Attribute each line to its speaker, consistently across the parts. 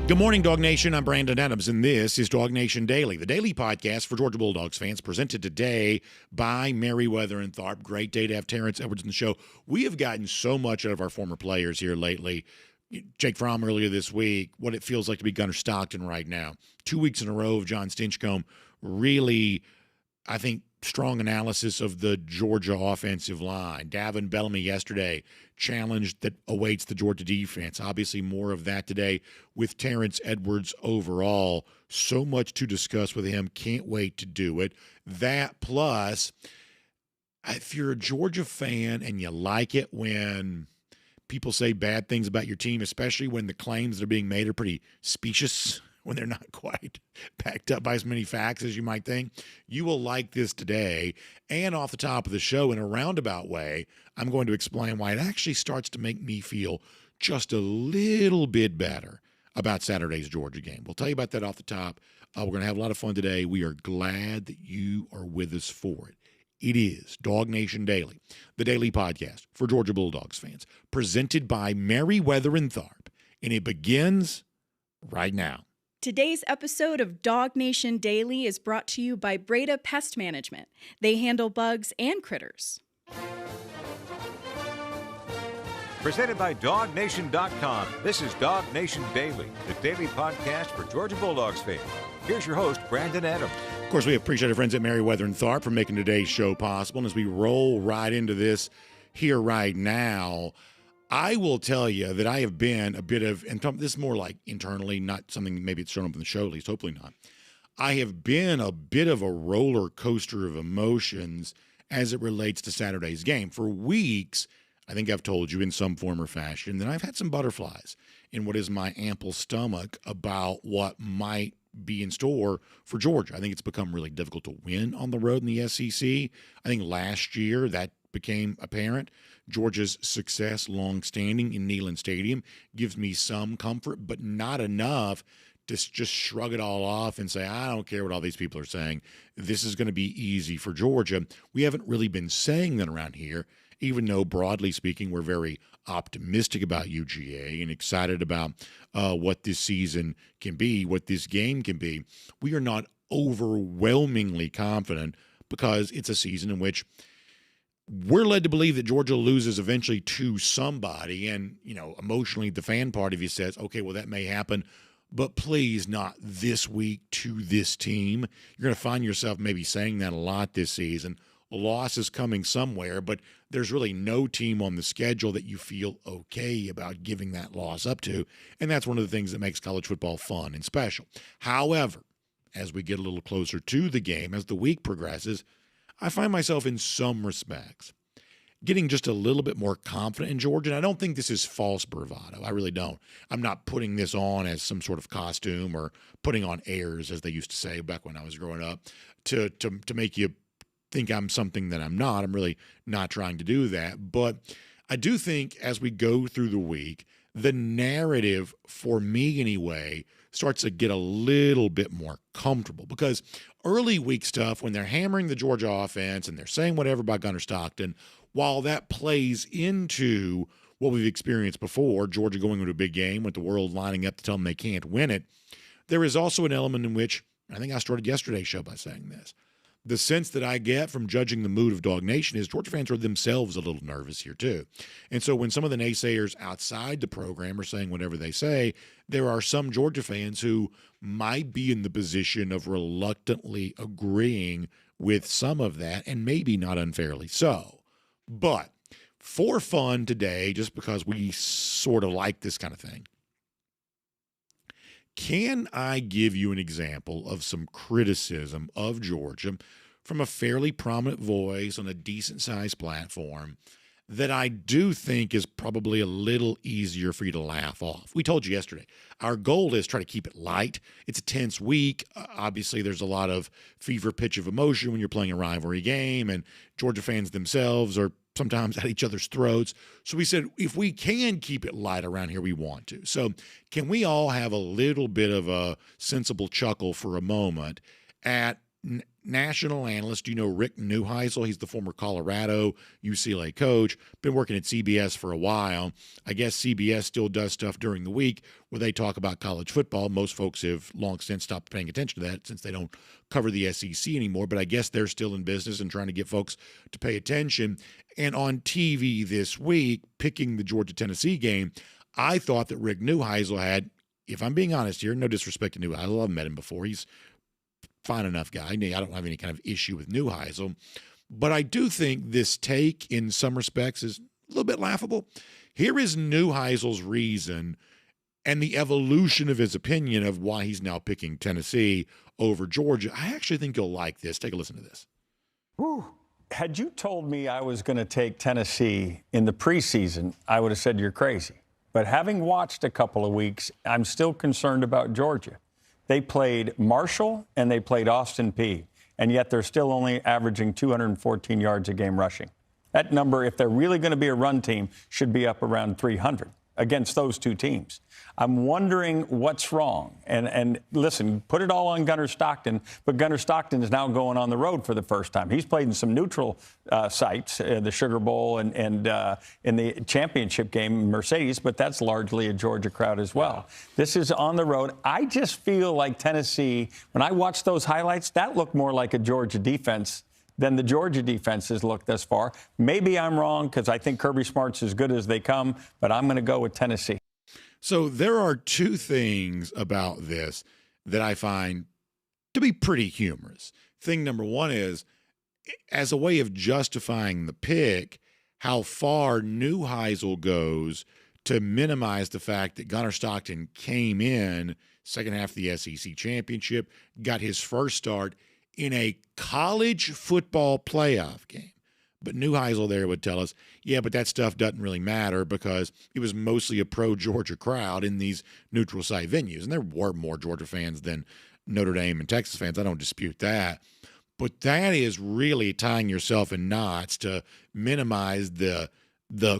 Speaker 1: Good morning, Dog Nation. I'm Brandon Adams, and this is DawgNation Daily, the daily podcast for Georgia Bulldogs fans, presented today by Merriweather and Tharp. Great day to have Terrence Edwards in the show. We have gotten so much out of our former players here lately. Jake Fromm earlier this week, what it feels like to be Gunnar Stockton right now. 2 weeks in a row of John Stinchcomb. Really, I think, strong analysis of the Georgia offensive line. Davin Bellamy yesterday, challenge that awaits the Georgia defense. Obviously, more of that today with Terrence Edwards overall. So much to discuss with him. Can't wait to do it. That plus, if you're a Georgia fan and you like it when people say bad things about your team, especially when the claims that are being made are pretty specious, when they're not quite backed up by as many facts as you might think, you will like this today. And off the top of the show, in a roundabout way, I'm going to explain why it actually starts to make me feel just a little bit better about Saturday's Georgia game. We'll tell you about that off the top. We're going to have a lot of fun today. We are glad that you are with us for it. It is DawgNation Daily, the daily podcast for Georgia Bulldogs fans, presented by Merriweather and Tharp. And it begins right now.
Speaker 2: Today's episode of DawgNation Daily is brought to you by Breda Pest Management. They handle bugs and critters.
Speaker 3: Presented by DawgNation.com. This is DawgNation Daily, the daily podcast for Georgia Bulldogs fans. Here's your host, Brandon Adams.
Speaker 1: Of course, we appreciate our friends at Merriweather and Tharp for making today's show possible. And as we roll right into this here right now, I will tell you that I have been a bit of, and this is more like internally, not something maybe it's shown up in the show, at least hopefully not. I have been a bit of a roller coaster of emotions as it relates to Saturday's game. For weeks, I think I've told you in some form or fashion that I've had some butterflies in what is my ample stomach about what might be in store for Georgia. I think it's become really difficult to win on the road in the SEC. I think last year that became apparent. Georgia's success, long-standing in Neyland Stadium, gives me some comfort, but not enough to just shrug it all off and say, I don't care what all these people are saying. This is going to be easy for Georgia. We haven't really been saying that around here, even though, broadly speaking, we're very optimistic about UGA and excited about what this season can be, what this game can be. We are not overwhelmingly confident because it's a season in which we're led to believe that Georgia loses eventually to somebody. And, emotionally, the fan part of you says, okay, well, that may happen, but please not this week to this team. You're going to find yourself maybe saying that a lot this season. A loss is coming somewhere, but there's really no team on the schedule that you feel okay about giving that loss up to. And that's one of the things that makes college football fun and special. However, as we get a little closer to the game, as the week progresses, I find myself in some respects getting just a little bit more confident in Georgia. And I don't think this is false bravado. I really don't. I'm not putting this on as some sort of costume or putting on airs, as they used to say back when I was growing up, to make you think I'm something that I'm not. I'm really not trying to do that. But I do think as we go through the week, the narrative, for me anyway, starts to get a little bit more comfortable, because early week stuff, when they're hammering the Georgia offense and they're saying whatever about Gunnar Stockton, while that plays into what we've experienced before, Georgia going into a big game with the world lining up to tell them they can't win it, there is also an element in which, I think I started yesterday's show by saying this, the sense that I get from judging the mood of DawgNation is Georgia fans are themselves a little nervous here too. And so when some of the naysayers outside the program are saying whatever they say, there are some Georgia fans who might be in the position of reluctantly agreeing with some of that, and maybe not unfairly so. But for fun today, just because we sort of like this kind of thing, can I give you an example of some criticism of Georgia from a fairly prominent voice on a decent-sized platform that I do think is probably a little easier for you to laugh off? We told you yesterday, our goal is try to keep it light. It's a tense week. Obviously, there's a lot of fever pitch of emotion when you're playing a rivalry game, and Georgia fans themselves are sometimes at each other's throats. So we said, if we can keep it light around here, we want to. So can we all have a little bit of a sensible chuckle for a moment at national analyst. You know Rick Neuheisel. He's the former Colorado UCLA coach, been working at CBS for a while. I guess CBS still does stuff during the week where they talk about college football. Most folks have long since stopped paying attention to that since they don't cover the SEC anymore, but I guess they're still in business and trying to get folks to pay attention. And on TV this week, picking the Georgia-Tennessee game, I thought that Rick Neuheisel had, if I'm being honest here, no disrespect to Neuheisel, I've met him before. He's fine enough guy. I don't have any kind of issue with Neuheisel. But I do think this take in some respects is a little bit laughable. Here is Neuheisel's reason and the evolution of his opinion of why he's now picking Tennessee over Georgia. I actually think you'll like this. Take a listen to this.
Speaker 4: Whew. Had you told me I was going to take Tennessee in the preseason, I would have said you're crazy. But having watched a couple of weeks, I'm still concerned about Georgia. They played Marshall and they played Austin Peay, and yet they're still only averaging 214 yards a game rushing. That number, if they're really going to be a run team, should be up around 300 against those two teams. I'm wondering what's wrong. And listen, put it all on Gunnar Stockton, but Gunnar Stockton is now going on the road for the first time. He's played in some neutral sites, the Sugar Bowl and in the championship game, Mercedes, but that's largely a Georgia crowd as well. This is on the road. I just feel like Tennessee, when I watch those highlights, that looked more like a Georgia defense than the Georgia defense has looked thus far. Maybe I'm wrong because I think Kirby Smart's as good as they come, but I'm going to go with Tennessee.
Speaker 1: So there are two things about this that I find to be pretty humorous. Thing number one is, as a way of justifying the pick, how far Neuheisel goes to minimize the fact that Gunnar Stockton came in second half of the SEC championship, got his first start in a college football playoff game. But Neuheisel there would tell us, yeah, but that stuff doesn't really matter because it was mostly a pro-Georgia crowd in these neutral site venues. And there were more Georgia fans than Notre Dame and Texas fans. I don't dispute that. But that is really tying yourself in knots to minimize the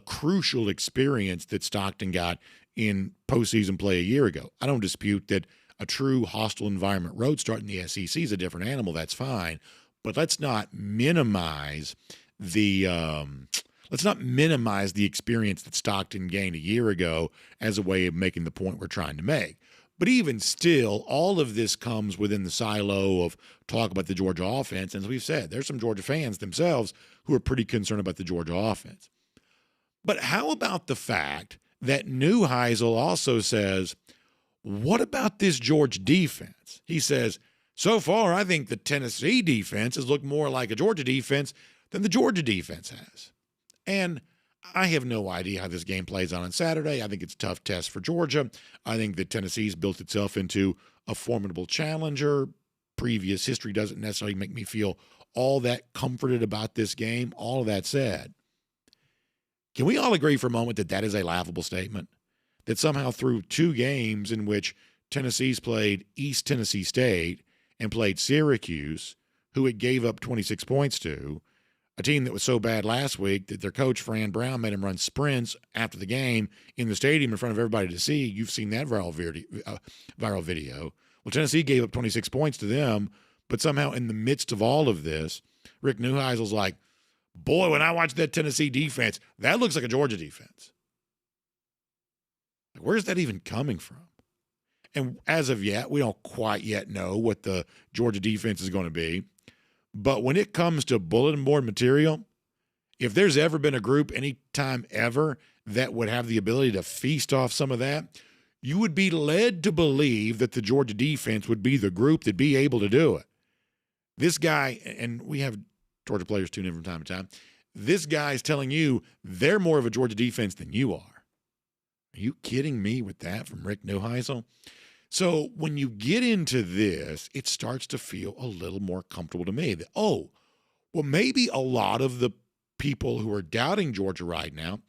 Speaker 1: crucial experience that Stockton got in postseason play a year ago. I don't dispute that a true hostile environment road start in the SEC is a different animal. That's fine. But let's not minimize the experience that Stockton gained a year ago as a way of making the point we're trying to make. But even still, all of this comes within the silo of talk about the Georgia offense. And as we've said, there's some Georgia fans themselves who are pretty concerned about the Georgia offense. But how about the fact that Neuheisel also says, what about this Georgia defense? He says, so far, I think the Tennessee defense has looked more like a Georgia defense than the Georgia defense has. And I have no idea how this game plays on Saturday. I think it's a tough test for Georgia. I think that Tennessee's built itself into a formidable challenger. Previous history doesn't necessarily make me feel all that comforted about this game. All of that said, can we all agree for a moment that that is a laughable statement? That somehow through two games in which Tennessee's played East Tennessee State and played Syracuse, who it gave up 26 points to, a team that was so bad last week that their coach, Fran Brown, made him run sprints after the game in the stadium in front of everybody to see. You've seen that viral video. Well, Tennessee gave up 26 points to them, but somehow in the midst of all of this, Rick Neuheisel's like, boy, when I watch that Tennessee defense, that looks like a Georgia defense. Like, where's that even coming from? And as of yet, we don't quite yet know what the Georgia defense is going to be. But when it comes to bulletin board material, if there's ever been a group anytime ever that would have the ability to feast off some of that, you would be led to believe that the Georgia defense would be the group that'd be able to do it. This guy, and we have Georgia players tune in from time to time, this guy's telling you they're more of a Georgia defense than you are. Are you kidding me with that from Rick Neuheisel? So when you get into this, it starts to feel a little more comfortable to me that, oh, well, maybe a lot of the people who are doubting Georgia right now,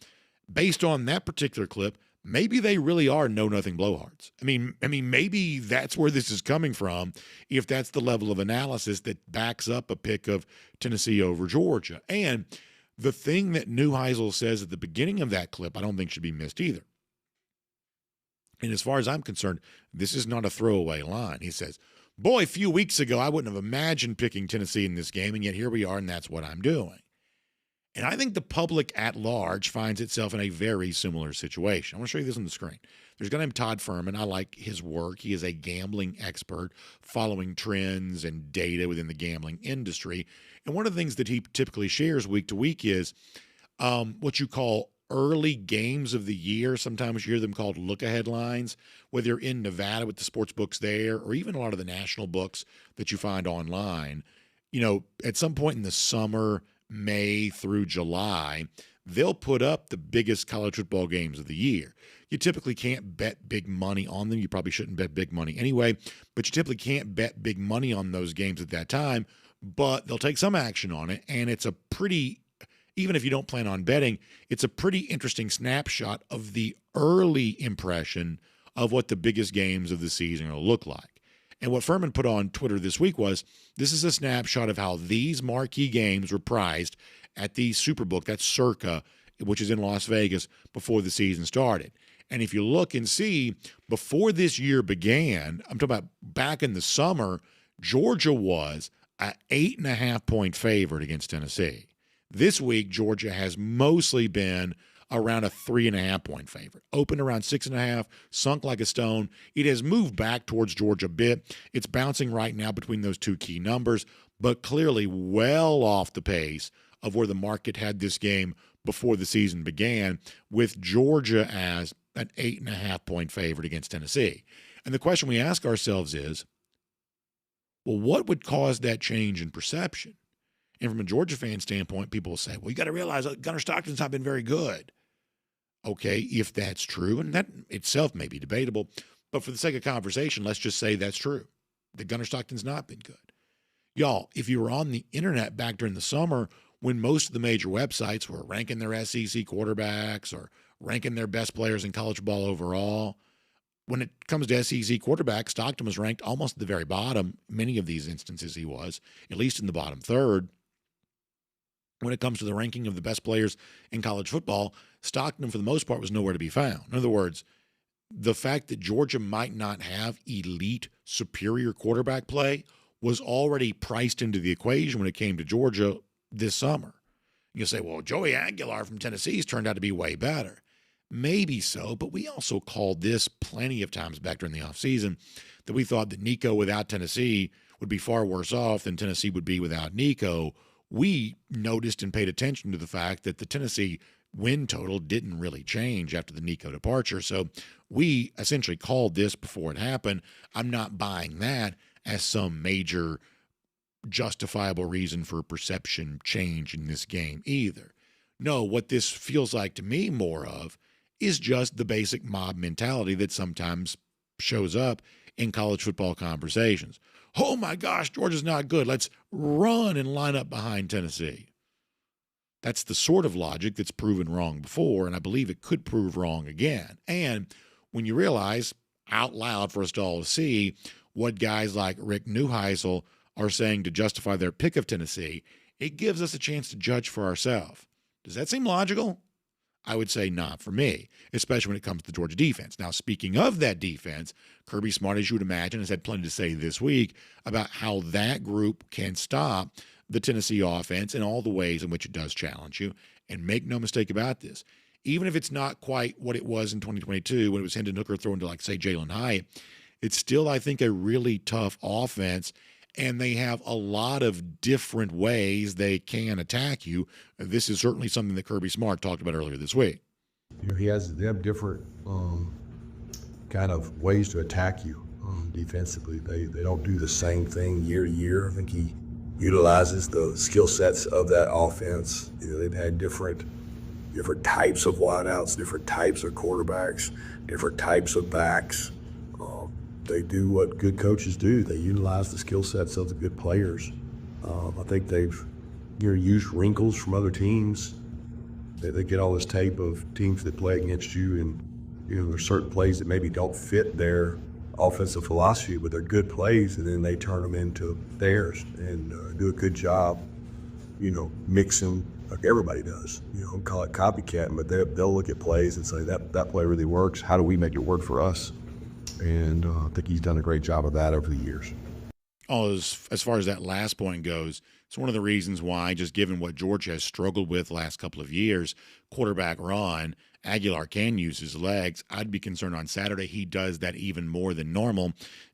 Speaker 1: based on that particular clip, maybe they really are know-nothing blowhards. I mean, maybe that's where this is coming from, if that's the level of analysis that backs up a pick of Tennessee over Georgia. And the thing that Neuheisel says at the beginning of that clip, I don't think should be missed either. And as far as I'm concerned, this is not a throwaway line. He says, Boy, a few weeks ago, I wouldn't have imagined picking Tennessee in this game, and yet here we are, and that's what I'm doing. And I think the public at large finds itself in a very similar situation. I want to show you this on the screen. There's a guy named Todd Furman. I like his work. He is a gambling expert following trends and data within the gambling industry. And one of the things that he typically shares week to week is what you call early games of the year. Sometimes you hear them called look-ahead lines, whether you're in Nevada with the sports books there or even a lot of the national books that you find online. You know, at some point in the summer, May through July, they'll put up the biggest college football games of the year. You typically can't bet big money on them. You probably shouldn't bet big money anyway, but you typically can't bet big money on those games at that time, but they'll take some action on it, and it's a pretty, even if you don't plan on betting, it's a pretty interesting snapshot of the early impression of what the biggest games of the season will look like. And what Furman put on Twitter this week was, this is a snapshot of how these marquee games were priced at the Superbook, that's Circa, which is in Las Vegas, before the season started. And if you look and see, before this year began, I'm talking about back in the summer, Georgia was an 8.5-point favorite against Tennessee. This week, Georgia has mostly been around a 3.5-point favorite. Opened around 6.5, sunk like a stone. It has moved back towards Georgia a bit. It's bouncing right now between those two key numbers, but clearly well off the pace of where the market had this game before the season began, with Georgia as an 8.5-point favorite against Tennessee. And the question we ask ourselves is, well, what would cause that change in perception? And from a Georgia fan standpoint, people will say, well, you got to realize Gunnar Stockton's not been very good. Okay, if that's true, and that itself may be debatable, but for the sake of conversation, let's just say that's true, that Gunnar Stockton's not been good. Y'all, if you were on the internet back during the summer when most of the major websites were ranking their SEC quarterbacks or ranking their best players in college football overall, when it comes to SEC quarterbacks, Stockton was ranked almost at the very bottom. Many of these instances he was, at least in the bottom third. When it comes to the ranking of the best players in college football, Stockton, for the most part, was nowhere to be found. In other words, the fact that Georgia might not have elite, superior quarterback play was already priced into the equation when it came to Georgia this summer. You say, well, Joey Aguilar from Tennessee's turned out to be way better. Maybe so, but we also called this plenty of times back during the offseason that we thought that Nico without Tennessee would be far worse off than Tennessee would be without Nico. We noticed and paid attention to the fact that the Tennessee win total didn't really change after the Nico departure. So we essentially called this before it happened. I'm not buying that as some major justifiable reason for perception change in this game either. No, what this feels like to me more of is just the basic mob mentality that sometimes shows up in college football conversations. Oh my gosh, Georgia's not good. Let's run and line up behind Tennessee. That's the sort of logic that's proven wrong before, and I believe it could prove wrong again. And when you realize out loud for us to all see what guys like Rick Neuheisel are saying to justify their pick of Tennessee, it gives us a chance to judge for ourselves. Does that seem logical? I would say not for me, especially when it comes to the Georgia defense. Now, speaking of that defense, Kirby Smart, as you would imagine, has had plenty to say this week about how that group can stop the Tennessee offense in all the ways in which it does challenge you. And make no mistake about this, even if it's not quite what it was in 2022 when it was Hendon Hooker throwing to, like, say, Jalen Hyatt, it's still, I think, a really tough offense. And they have a lot of different ways they can attack you. This is certainly something that Kirby Smart talked about earlier this week.
Speaker 5: You know, they have different kind of ways to attack you defensively. They don't do the same thing year to year. I think he utilizes the skill sets of that offense. You know, they've had different types of wideouts, different types of quarterbacks, different types of backs. They do what good coaches do. They utilize the skill sets of the good players. I think they've used wrinkles from other teams. They get all this tape of teams that play against you, and there's certain plays that maybe don't fit their offensive philosophy, but they're good plays, and then they turn them into theirs and do a good job, mixing like everybody does. Call it copycat, but they'll look at plays and say that play really works. How do we make it work for us? And I think he's done a great job of that over the years.
Speaker 1: as far as that last point goes, it's one of the reasons why, just given what Georgia has struggled with the last couple of years, quarterback run, Aguilar can use his legs. I'd be concerned on Saturday he does that even more than normal,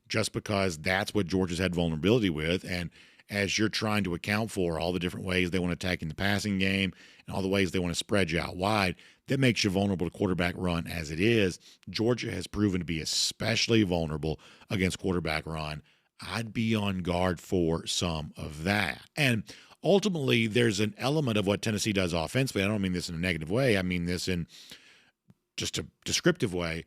Speaker 1: just because that's what Georgia's had vulnerability with. And as you're trying to account for all the different ways they want to attack in the passing game and all the ways they want to spread you out wide, that makes you vulnerable to quarterback run as it is. Georgia has proven to be especially vulnerable against quarterback run. I'd be on guard for some of that. And ultimately, there's an element of what Tennessee does offensively. I don't mean this in a negative way. I mean this in just a descriptive way.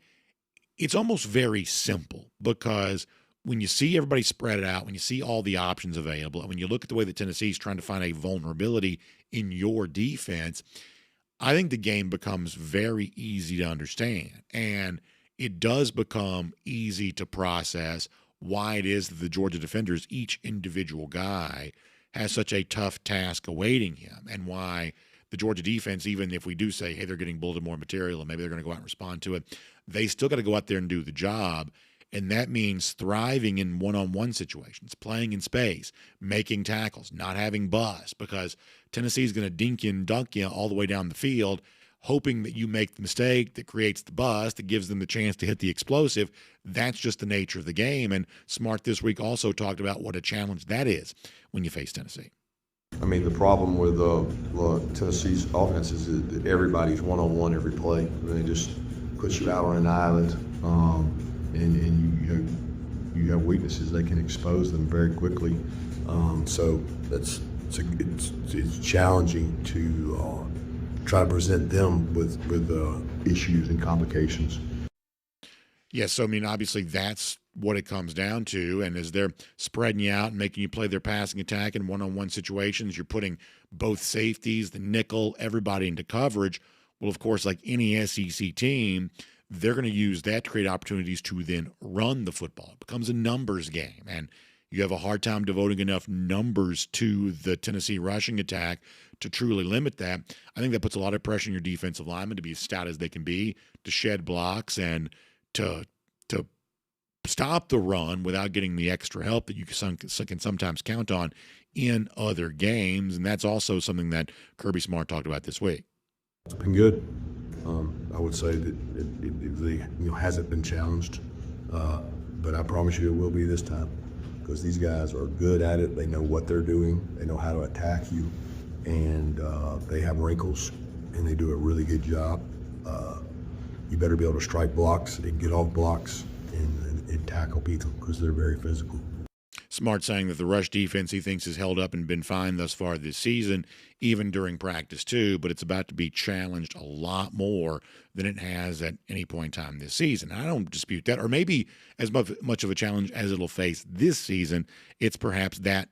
Speaker 1: It's almost very simple, because when you see everybody spread it out, when you see all the options available, and when you look at the way that Tennessee's trying to find a vulnerability in your defense, I think the game becomes very easy to understand. And it does become easy to process why it is that the Georgia defenders, each individual guy, has such a tough task awaiting him, and why the Georgia defense, even if we do say, hey, they're getting bulletin more material and maybe they're going to go out and respond to it, they still got to go out there and do the job. And that means thriving in one-on-one situations, playing in space, making tackles, not having bust, because Tennessee's going to dink you and dunk you all the way down the field, hoping that you make the mistake that creates the bust, that gives them the chance to hit the explosive. That's just the nature of the game. And Smart this week also talked about what a challenge that is when you face Tennessee.
Speaker 5: I mean, the problem with Tennessee's offense is that everybody's one-on-one every play. I mean, it just puts you out on an island, and you have weaknesses. They can expose them very quickly. So it's challenging to try to present them with issues and complications.
Speaker 1: Yes, so I mean, obviously that's what it comes down to. And as they're spreading you out and making you play their passing attack in one-on-one situations, you're putting both safeties, the nickel, everybody into coverage. Well, of course, like any SEC team, they're going to use that to create opportunities to then run the football. It becomes a numbers game, and you have a hard time devoting enough numbers to the Tennessee rushing attack to truly limit that. I think that puts a lot of pressure on your defensive linemen to be as stout as they can be, to shed blocks, and to stop the run without getting the extra help that you can sometimes count on in other games. And that's also something that Kirby Smart talked about this week.
Speaker 5: It's been good. I would say that it hasn't been challenged, but I promise you it will be this time, because these guys are good at it. They know what they're doing. They know how to attack you, and they have wrinkles, and they do a really good job. You better be able to strike blocks and get off blocks and tackle people, because they're very physical.
Speaker 1: Smart saying that the rush defense he thinks has held up and been fine thus far this season, even during practice too, but it's about to be challenged a lot more than it has at any point in time this season. I don't dispute that, or maybe as much of a challenge as it'll face this season, it's perhaps that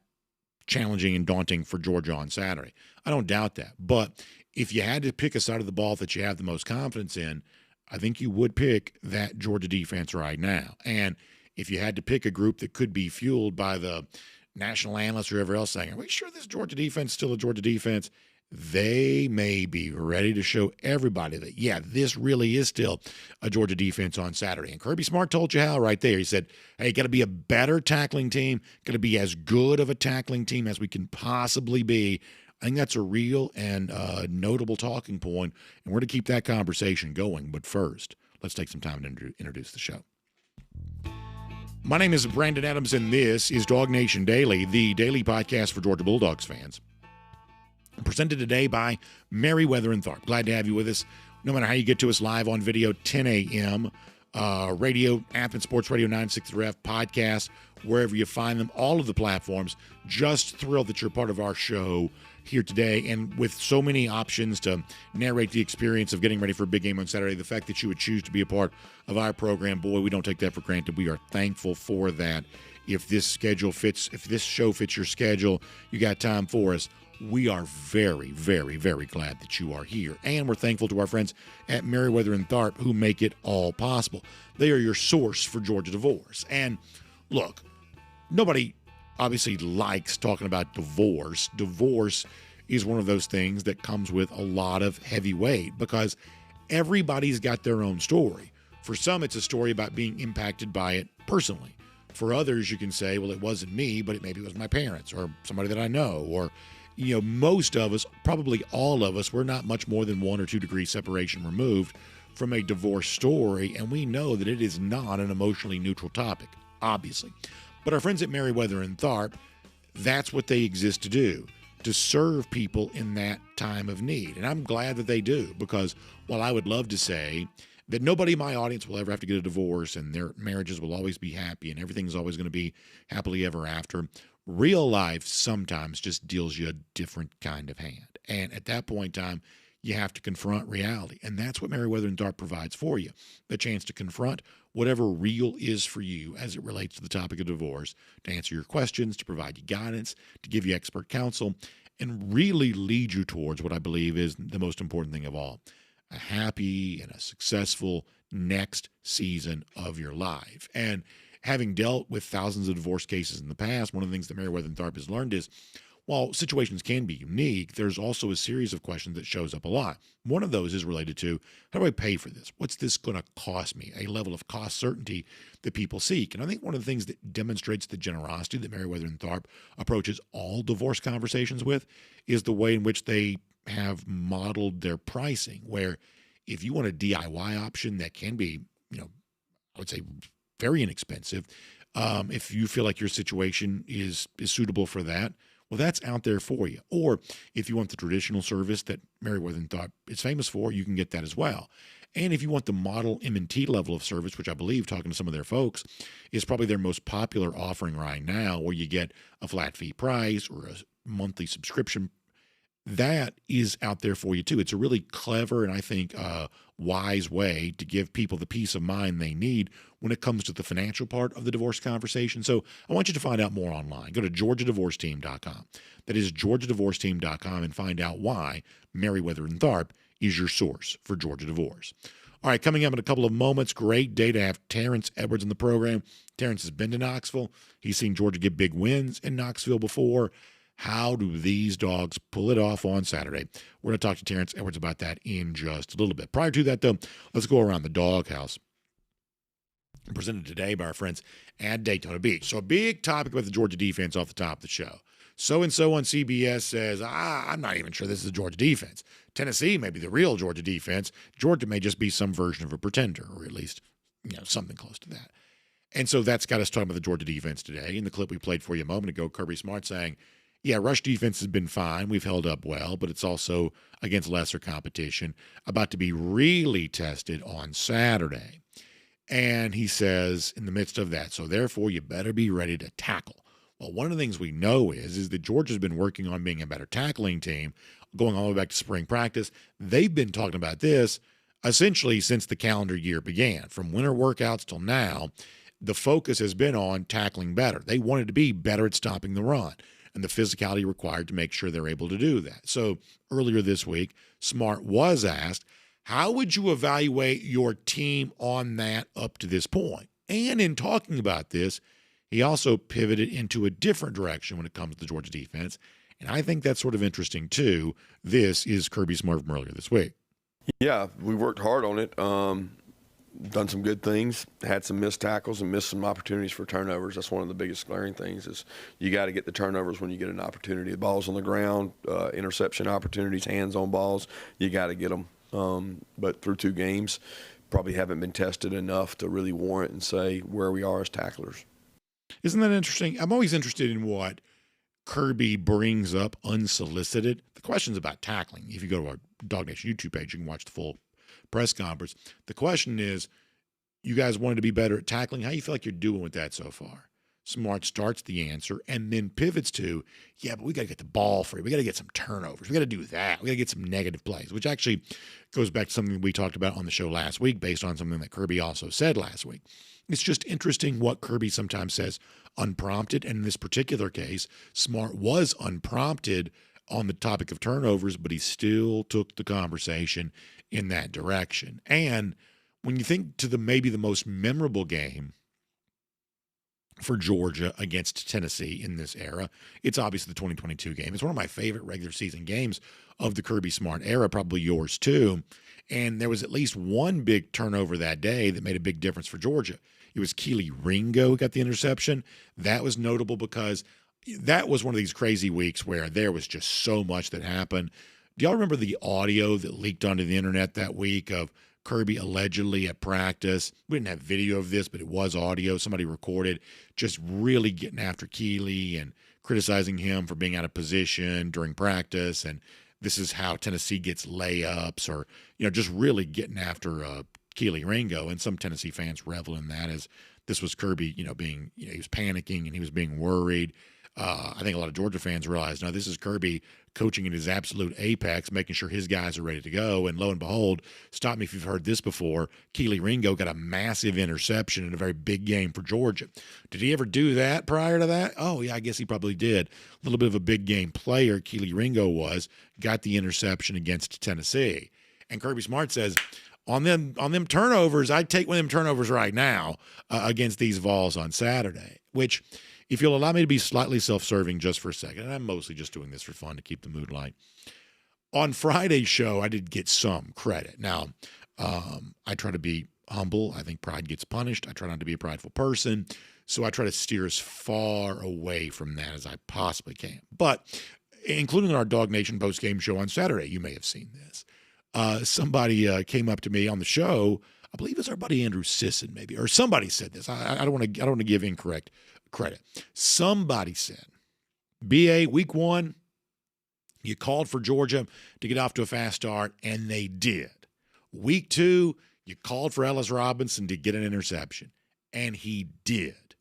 Speaker 1: challenging and daunting for Georgia on Saturday. I don't doubt that, but if you had to pick a side of the ball that you have the most confidence in, I think you would pick that Georgia defense right now. And if you had to pick a group that could be fueled by the national analysts or whoever else saying, are we sure this Georgia defense is still a Georgia defense? They may be ready to show everybody that, yeah, this really is still a Georgia defense on Saturday. And Kirby Smart told you how right there. He said, hey, got to be a better tackling team, got to be as good of a tackling team as we can possibly be. I think that's a real and notable talking point, and we're going to keep that conversation going. But first, let's take some time to introduce the show. My name is Brandon Adams, and this is DawgNation Daily, the daily podcast for Georgia Bulldogs fans. Presented today by Merriweather and Tharp. Glad to have you with us. No matter how you get to us, live on video, 10 a.m., radio, Athens Sports Radio 960 F, podcast, wherever you find them, all of the platforms. Just thrilled that you're part of our show here today, and with so many options to narrate the experience of getting ready for a big game on Saturday, the fact that you would choose to be a part of our program, boy, we don't take that for granted. We are thankful for that. If this show fits your schedule, you got time for us, we are very, very, very glad that you are here. And we're thankful to our friends at Merriweather and Tharp who make it all possible. They are your source for Georgia divorce. And look, nobody obviously likes talking about divorce. Divorce is one of those things that comes with a lot of heavy weight because everybody's got their own story. For some, it's a story about being impacted by it personally. For others, you can say, well, it wasn't me, but maybe it was my parents or somebody that I know. Or, most of us, probably all of us, we're not much more than 1 or 2 degrees separation removed from a divorce story, and we know that it is not an emotionally neutral topic, obviously. But our friends at Meriwether and Tharp, that's what they exist to do, to serve people in that time of need. And I'm glad that they do, because while I would love to say that nobody in my audience will ever have to get a divorce and their marriages will always be happy and everything's always going to be happily ever after, real life sometimes just deals you a different kind of hand. And at that point in time, you have to confront reality. And that's what Meriwether and Tharp provides for you, the chance to confront whatever real is for you as it relates to the topic of divorce, to answer your questions, to provide you guidance, to give you expert counsel, and really lead you towards what I believe is the most important thing of all, a happy and a successful next season of your life. And having dealt with thousands of divorce cases in the past, one of the things that Meriwether and Tharp has learned is, while situations can be unique, there's also a series of questions that shows up a lot. One of those is related to, how do I pay for this? What's this going to cost me? A level of cost certainty that people seek. And I think one of the things that demonstrates the generosity that Meriwether and Tharp approaches all divorce conversations with is the way in which they have modeled their pricing, where if you want a DIY option that can be, I would say very inexpensive, if you feel like your situation is suitable for that, well, that's out there for you. Or if you want the traditional service that Meriwether and Tharp is famous for, you can get that as well. And if you want the model M&T level of service, which I believe, talking to some of their folks, is probably their most popular offering right now, where you get a flat fee price or a monthly subscription, that is out there for you too. It's a really clever and I think wise way to give people the peace of mind they need when it comes to the financial part of the divorce conversation. So I want you to find out more online. Go to GeorgiaDivorceTeam.com. That is GeorgiaDivorceTeam.com, and find out why Meriwether and Tharp is your source for Georgia divorce. All right, coming up in a couple of moments, great day to have Terrence Edwards in the program. Terrence has been to Knoxville. He's seen Georgia get big wins in Knoxville before. How do these dogs pull it off on Saturday? We're going to talk to Terrence Edwards about that in just a little bit. Prior to that, though, let's go around the doghouse. Presented today by our friends at Daytona Beach. So a big topic about the Georgia defense off the top of the show. So-and-so on CBS says, I'm not even sure this is the Georgia defense. Tennessee may be the real Georgia defense. Georgia may just be some version of a pretender, or at least, something close to that. And so that's got us talking about the Georgia defense today. In the clip we played for you a moment ago, Kirby Smart saying, yeah, rush defense has been fine. We've held up well, but it's also against lesser competition, about to be really tested on Saturday. And he says in the midst of that, so therefore you better be ready to tackle. Well, one of the things we know is that Georgia's been working on being a better tackling team, going all the way back to spring practice. They've been talking about this essentially since the calendar year began. From winter workouts till now, the focus has been on tackling better. They wanted to be better at stopping the run, and the physicality required to make sure they're able to do that. So earlier this week, Smart was asked, how would you evaluate your team on that up to this point? And in talking about this, he also pivoted into a different direction when it comes to the Georgia defense. And I think that's sort of interesting too. This is Kirby Smart from earlier this week.
Speaker 6: Yeah, we worked hard on it. Done some good things, had some missed tackles and missed some opportunities for turnovers. That's one of the biggest glaring things is you got to get the turnovers when you get an opportunity. The ball's on the ground, interception opportunities, hands on balls, you got to get them. But through 2 games, probably haven't been tested enough to really warrant and say where we are as tacklers.
Speaker 1: Isn't that interesting? I'm always interested in what Kirby brings up unsolicited. The question's about tackling. If you go to our DawgNation YouTube page, you can watch the full press conference. The question is, you guys wanted to be better at tackling. How do you feel like you're doing with that so far? Smart starts the answer and then pivots to, yeah, but we got to get the ball free. We got to get some turnovers. We got to do that. We got to get some negative plays, which actually goes back to something we talked about on the show last week based on something that Kirby also said last week. It's just interesting what Kirby sometimes says unprompted. And in this particular case, Smart was unprompted on the topic of turnovers, but he still took the conversation in that direction. And when you think to maybe the most memorable game for Georgia against Tennessee in this era. It's obviously the 2022 game. It's one of my favorite regular season games of the Kirby Smart era, probably yours too. And there was at least one big turnover that day that made a big difference for Georgia. It was Keely Ringo who got the interception. That was notable because that was one of these crazy weeks where there was just so much that happened. Do y'all remember the audio that leaked onto the internet that week of Kirby allegedly at practice? We didn't have video of this, but it was audio. Somebody recorded just really getting after Keely and criticizing him for being out of position during practice. And this is how Tennessee gets layups, or, just really getting after Keely Ringo. And some Tennessee fans revel in that, as this was Kirby, being, he was panicking and he was being worried. I think a lot of Georgia fans realize, no, this is Kirby coaching at his absolute apex, making sure his guys are ready to go. And lo and behold, stop me if you've heard this before, Keely Ringo got a massive interception in a very big game for Georgia. Did he ever do that prior to that? Oh, yeah, I guess he probably did. A little bit of a big game player, Keely Ringo got the interception against Tennessee. And Kirby Smart says, on them turnovers, I'd take one of them turnovers right now against these Vols on Saturday, which, if you'll allow me to be slightly self-serving just for a second, and I'm mostly just doing this for fun to keep the mood light. On Friday's show, I did get some credit. Now, I try to be humble. I think pride gets punished. I try not to be a prideful person, so I try to steer as far away from that as I possibly can. But including in our DawgNation post-game show on Saturday, you may have seen this. Somebody came up to me on the show. I believe it's our buddy Andrew Sisson, maybe, or somebody said this. I don't want to give incorrect credit. Somebody said, BA, week 1, you called for Georgia to get off to a fast start, and they did. Week 2, you called for Ellis Robinson to get an interception, and he did.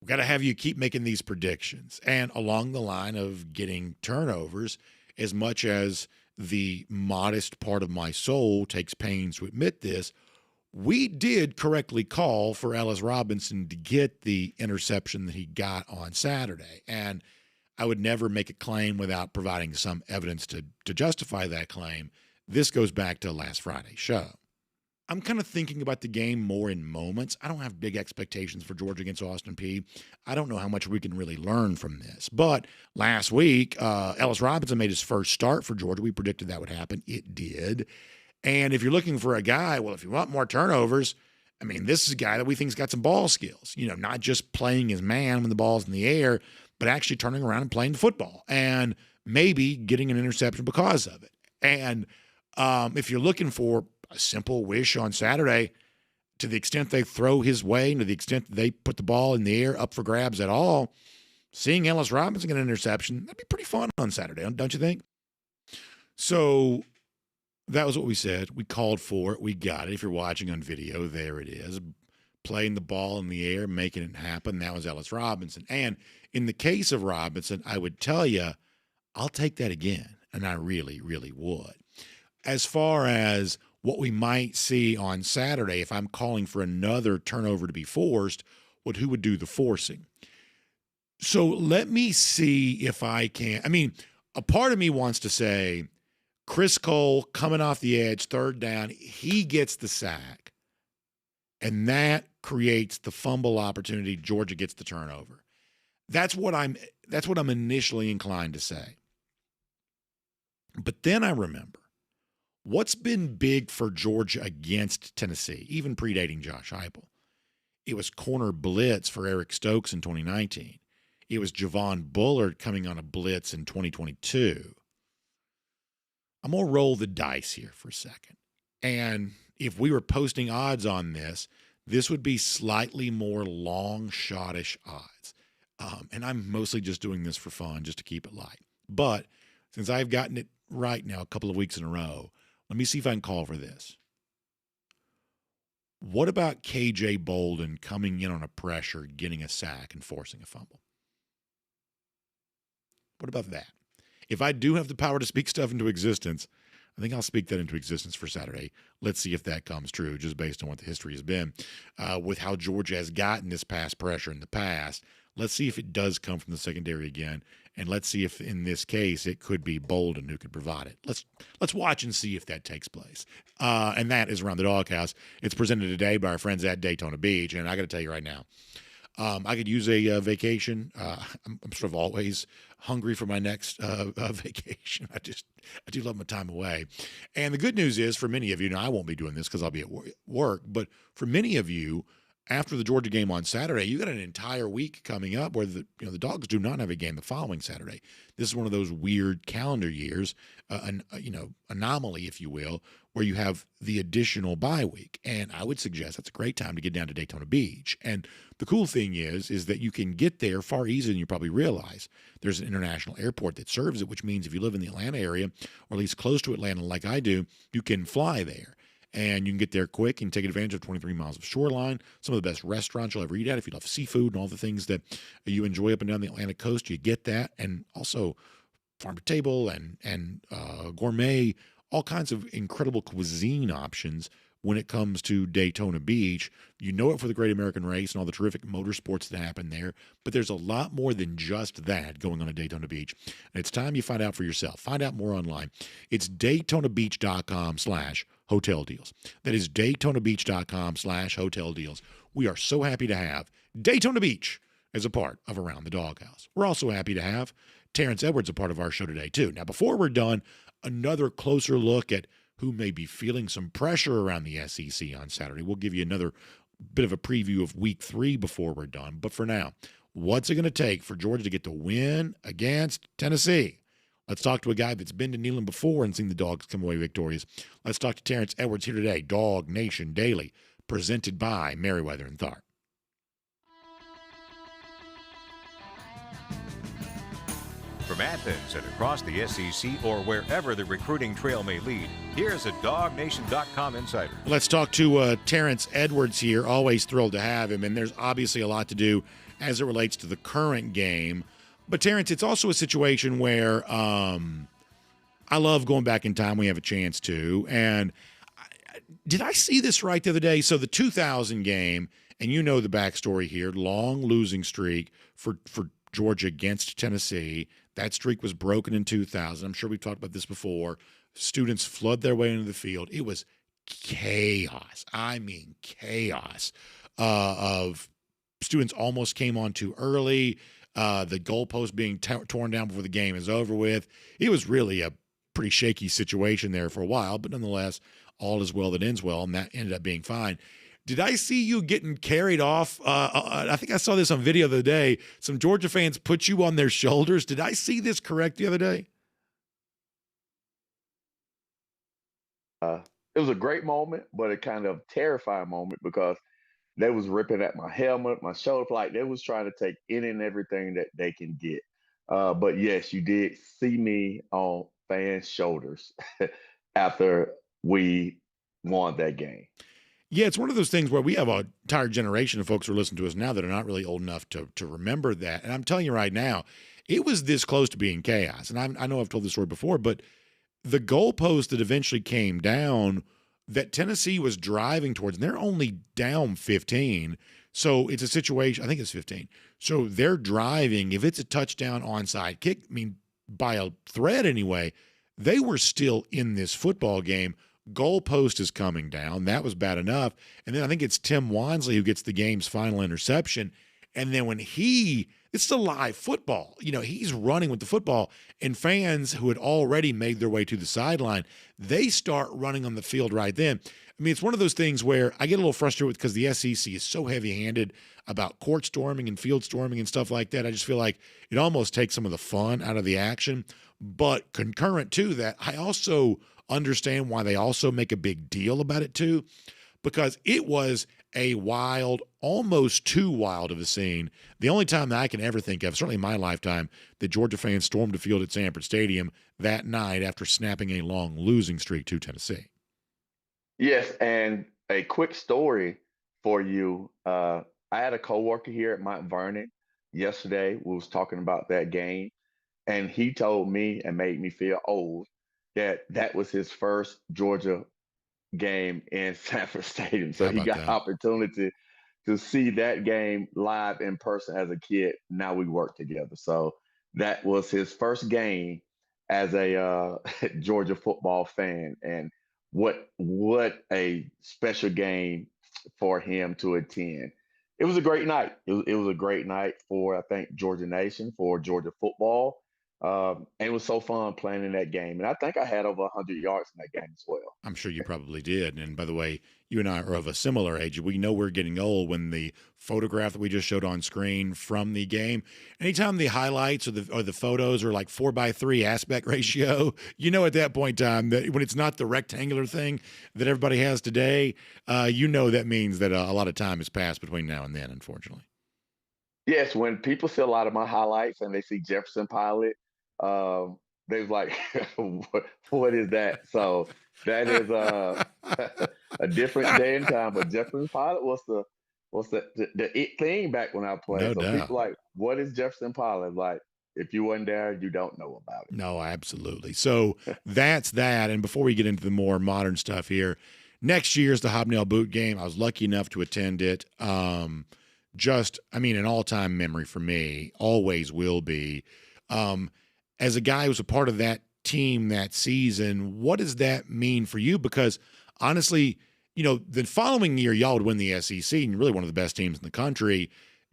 Speaker 1: We've got to have you keep making these predictions. And along the line of getting turnovers, as much as the modest part of my soul takes pains to admit this, we did correctly call for Ellis Robinson to get the interception that he got on Saturday. And I would never make a claim without providing some evidence to justify that claim. This goes back to last Friday's show. I'm kind of thinking about the game more in moments. I don't have big expectations for Georgia against Austin Peay. I don't know how much we can really learn from this. But last week, Ellis Robinson made his first start for Georgia. We predicted that would happen. It did. And if you're looking for a guy, well, if you want more turnovers, I mean, this is a guy that we think's got some ball skills, not just playing his man when the ball's in the air, but actually turning around and playing football and maybe getting an interception because of it. And if you're looking for a simple wish on Saturday, to the extent they throw his way and to the extent that they put the ball in the air up for grabs at all, seeing Ellis Robinson get an interception, that'd be pretty fun on Saturday, don't you think? So that was what we said. We called for it. We got it. If you're watching on video, there it is. Playing the ball in the air, making it happen. That was Ellis Robinson. And in the case of Robinson, I would tell you, I'll take that again. And I really, really would. As far as what we might see on Saturday, if I'm calling for another turnover to be forced, who would do the forcing? So let me see if I can. I mean, a part of me wants to say, Chris Cole coming off the edge, third down, he gets the sack, and that creates the fumble opportunity. Georgia gets the turnover. That's what I'm initially inclined to say. But then I remember what's been big for Georgia against Tennessee, even predating Josh Heupel. It was corner blitz for Eric Stokes in 2019. It was Javon Bullard coming on a blitz in 2022. I'm going to roll the dice here for a second. And if we were posting odds on this, this would be slightly more long shot-ish odds. And I'm mostly just doing this for fun, just to keep it light. But since I've gotten it right now a couple of weeks in a row, let me see if I can call for this. What about KJ Bolden coming in on a pressure, getting a sack, and forcing a fumble? What about that? If I do have the power to speak stuff into existence, I think I'll speak that into existence for Saturday. Let's see if that comes true, just based on what the history has been with how Georgia has gotten this pass pressure in the past. Let's see if it does come from the secondary again, and let's see if in this case it could be Bolden who could provide it. Let's watch and see if that takes place. And that is Around the Doghouse. It's presented today by our friends at Daytona Beach, and I got to tell you right now, I could use a vacation. I'm sort of always hungry for my next vacation. I do love my time away. And the good news is for many of you, now I won't be doing this because I'll be at work, but for many of you, after the Georgia game on Saturday, you got an entire week coming up where the Dogs do not have a game the following Saturday. This is one of those weird calendar years, anomaly, if you will, where you have the additional bye week. And I would suggest that's a great time to get down to Daytona Beach. And the cool thing is that you can get there far easier than you probably realize. There's an international airport that serves it, which means if you live in the Atlanta area, or at least close to Atlanta like I do, you can fly there. And you can get there quick and take advantage of 23 miles of shoreline, some of the best restaurants you'll ever eat at. If you love seafood and all the things that you enjoy up and down the Atlantic coast, you get that. And also farm to table and gourmet, all kinds of incredible cuisine options when it comes to Daytona Beach. You know it for the Great American Race and all the terrific motorsports that happen there, but there's a lot more than just that going on at Daytona Beach. And it's time you find out for yourself. Find out more online. It's DaytonaBeach.com/hotel deals. That is DaytonaBeach.com/hotel deals. We are so happy to have Daytona Beach as a part of Around the Doghouse. We're also happy to have Terrence Edwards a part of our show today, too. Now, before we're done, another closer look at who may be feeling some pressure around the SEC on Saturday. We'll give you another bit of a preview of week 3 before we're done. But for now, what's it going to take for Georgia to get the win against Tennessee? Let's talk to a guy that's been to Neyland before and seen the Dogs come away victorious. Let's talk to Terrence Edwards here today, DawgNation Daily, presented by Merriweather and Tharp.
Speaker 3: From Athens and across the SEC or wherever the recruiting trail may lead, here's a DawgNation.com insider.
Speaker 1: Let's talk to Terrence Edwards here. Always thrilled to have him, and there's obviously a lot to do as it relates to the current game. But, Terrence, it's also a situation where I love going back in time. We have a chance to. And did I see this right the other day? So the 2000 game, and you know the backstory here, long losing streak for Georgia against Tennessee. That streak was broken in 2000. I'm sure we've talked about this before. Students flood their way into the field. It was chaos. I mean, chaos of students almost came on too early. The goalpost being torn down before the game is over with. It was really a pretty shaky situation there for a while, but nonetheless, all is well that ends well, and that ended up being fine. Did I see you getting carried off? I think I saw this on video the other day. Some Georgia fans put you on their shoulders. Did I see this correct the other day?
Speaker 7: It was a great moment, but a kind of terrifying moment because they was ripping at my helmet, my shoulder, like they was trying to take any and everything that they can get. But yes, you did see me on fans' shoulders after we won that game.
Speaker 1: Yeah, it's one of those things where we have an entire generation of folks who are listening to us now that are not really old enough to remember that. And I'm telling you right now, it was this close to being chaos. And I know I've told this story before, but the goalpost that eventually came down that Tennessee was driving towards, and they're only down 15. So it's a situation, I think it's 15. So they're driving. If it's a touchdown onside kick, I mean, by a thread anyway, they were still in this football game. Goalpost is coming down. That was bad enough. And then I think it's Tim Wansley who gets the game's final interception. And then when it's the live football, he's running with the football, and fans who had already made their way to the sideline, they start running on the field right then. I mean, it's one of those things where I get a little frustrated because the SEC is so heavy-handed about court storming and field storming and stuff like that. I just feel like it almost takes some of the fun out of the action. But concurrent to that, I also understand why they also make a big deal about it too, because it was a wild, almost too wild of a scene. The only time that I can ever think of, certainly in my lifetime, that Georgia fans stormed the field at Sanford Stadium that night after snapping a long losing streak to Tennessee.
Speaker 7: Yes, and a quick story for you. I had a coworker here at Mount Vernon yesterday. We was talking about that game, and he told me and made me feel old that was his first Georgia game in Sanford Stadium. So he got
Speaker 1: that?
Speaker 7: opportunity to see that game live in person as a kid. Now we work together. So that was his first game as a Georgia football fan. And what a special game for him to attend. it was a great night. It was a great night for, I think, Georgia Nation, for Georgia football. And it was so fun playing in that game. And I think I had over 100 yards in that game as well.
Speaker 1: I'm sure you probably did. And by the way, you and I are of a similar age. We know we're getting old when the photograph that we just showed on screen from the game, anytime the highlights or the photos are like 4:3 aspect ratio, at that point in time that when it's not the rectangular thing that everybody has today, that means that a lot of time has passed between now and then, unfortunately.
Speaker 7: Yes, when people see a lot of my highlights and they see Jefferson Pilot, they was like, what is that? So that is a different day and time. But Jefferson Pilot was the it thing back when I played.
Speaker 1: No
Speaker 7: So
Speaker 1: doubt.
Speaker 7: people like, what is Jefferson Pilot? Like, if you weren't there, you don't know about it.
Speaker 1: No, absolutely. So that's that. And before we get into the more modern stuff here, next year's the Hobnail Boot Game. I was lucky enough to attend it. An all-time memory for me, always will be. As a guy who was a part of that team that season, what does that mean for you? Because honestly, the following year, y'all would win the SEC, and you're really one of the best teams in the country.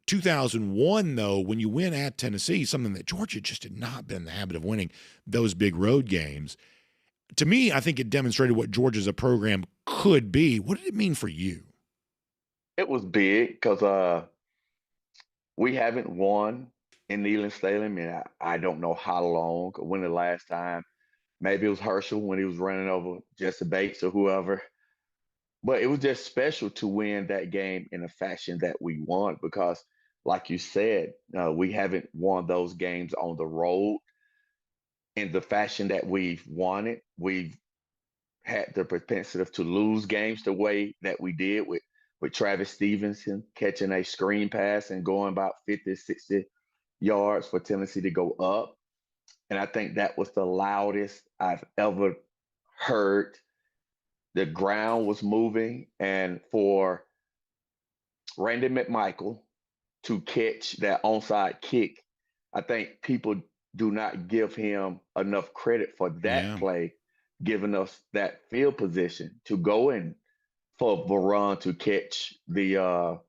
Speaker 1: 2001, though, when you win at Tennessee, something that Georgia just had not been in the habit of winning, those big road games. To me, I think it demonstrated what Georgia as a program could be. What did it mean for you?
Speaker 7: It was big because we haven't won in Neyland Stadium in I don't know how long. When the last time, maybe it was Herschel when he was running over Jesse Bates or whoever. But it was just special to win that game in a fashion that we won because, like you said, we haven't won those games on the road in the fashion that we've won it. We've had the propensity to lose games the way that we did with Travis Stevenson catching a screen pass and going about 50, 60 yards for Tennessee to go up. And I think that was the loudest I've ever heard. The ground was moving. And for Randy McMichael to catch that onside kick, I think people do not give him enough credit for that play, giving us that field position to go in for Varane to catch the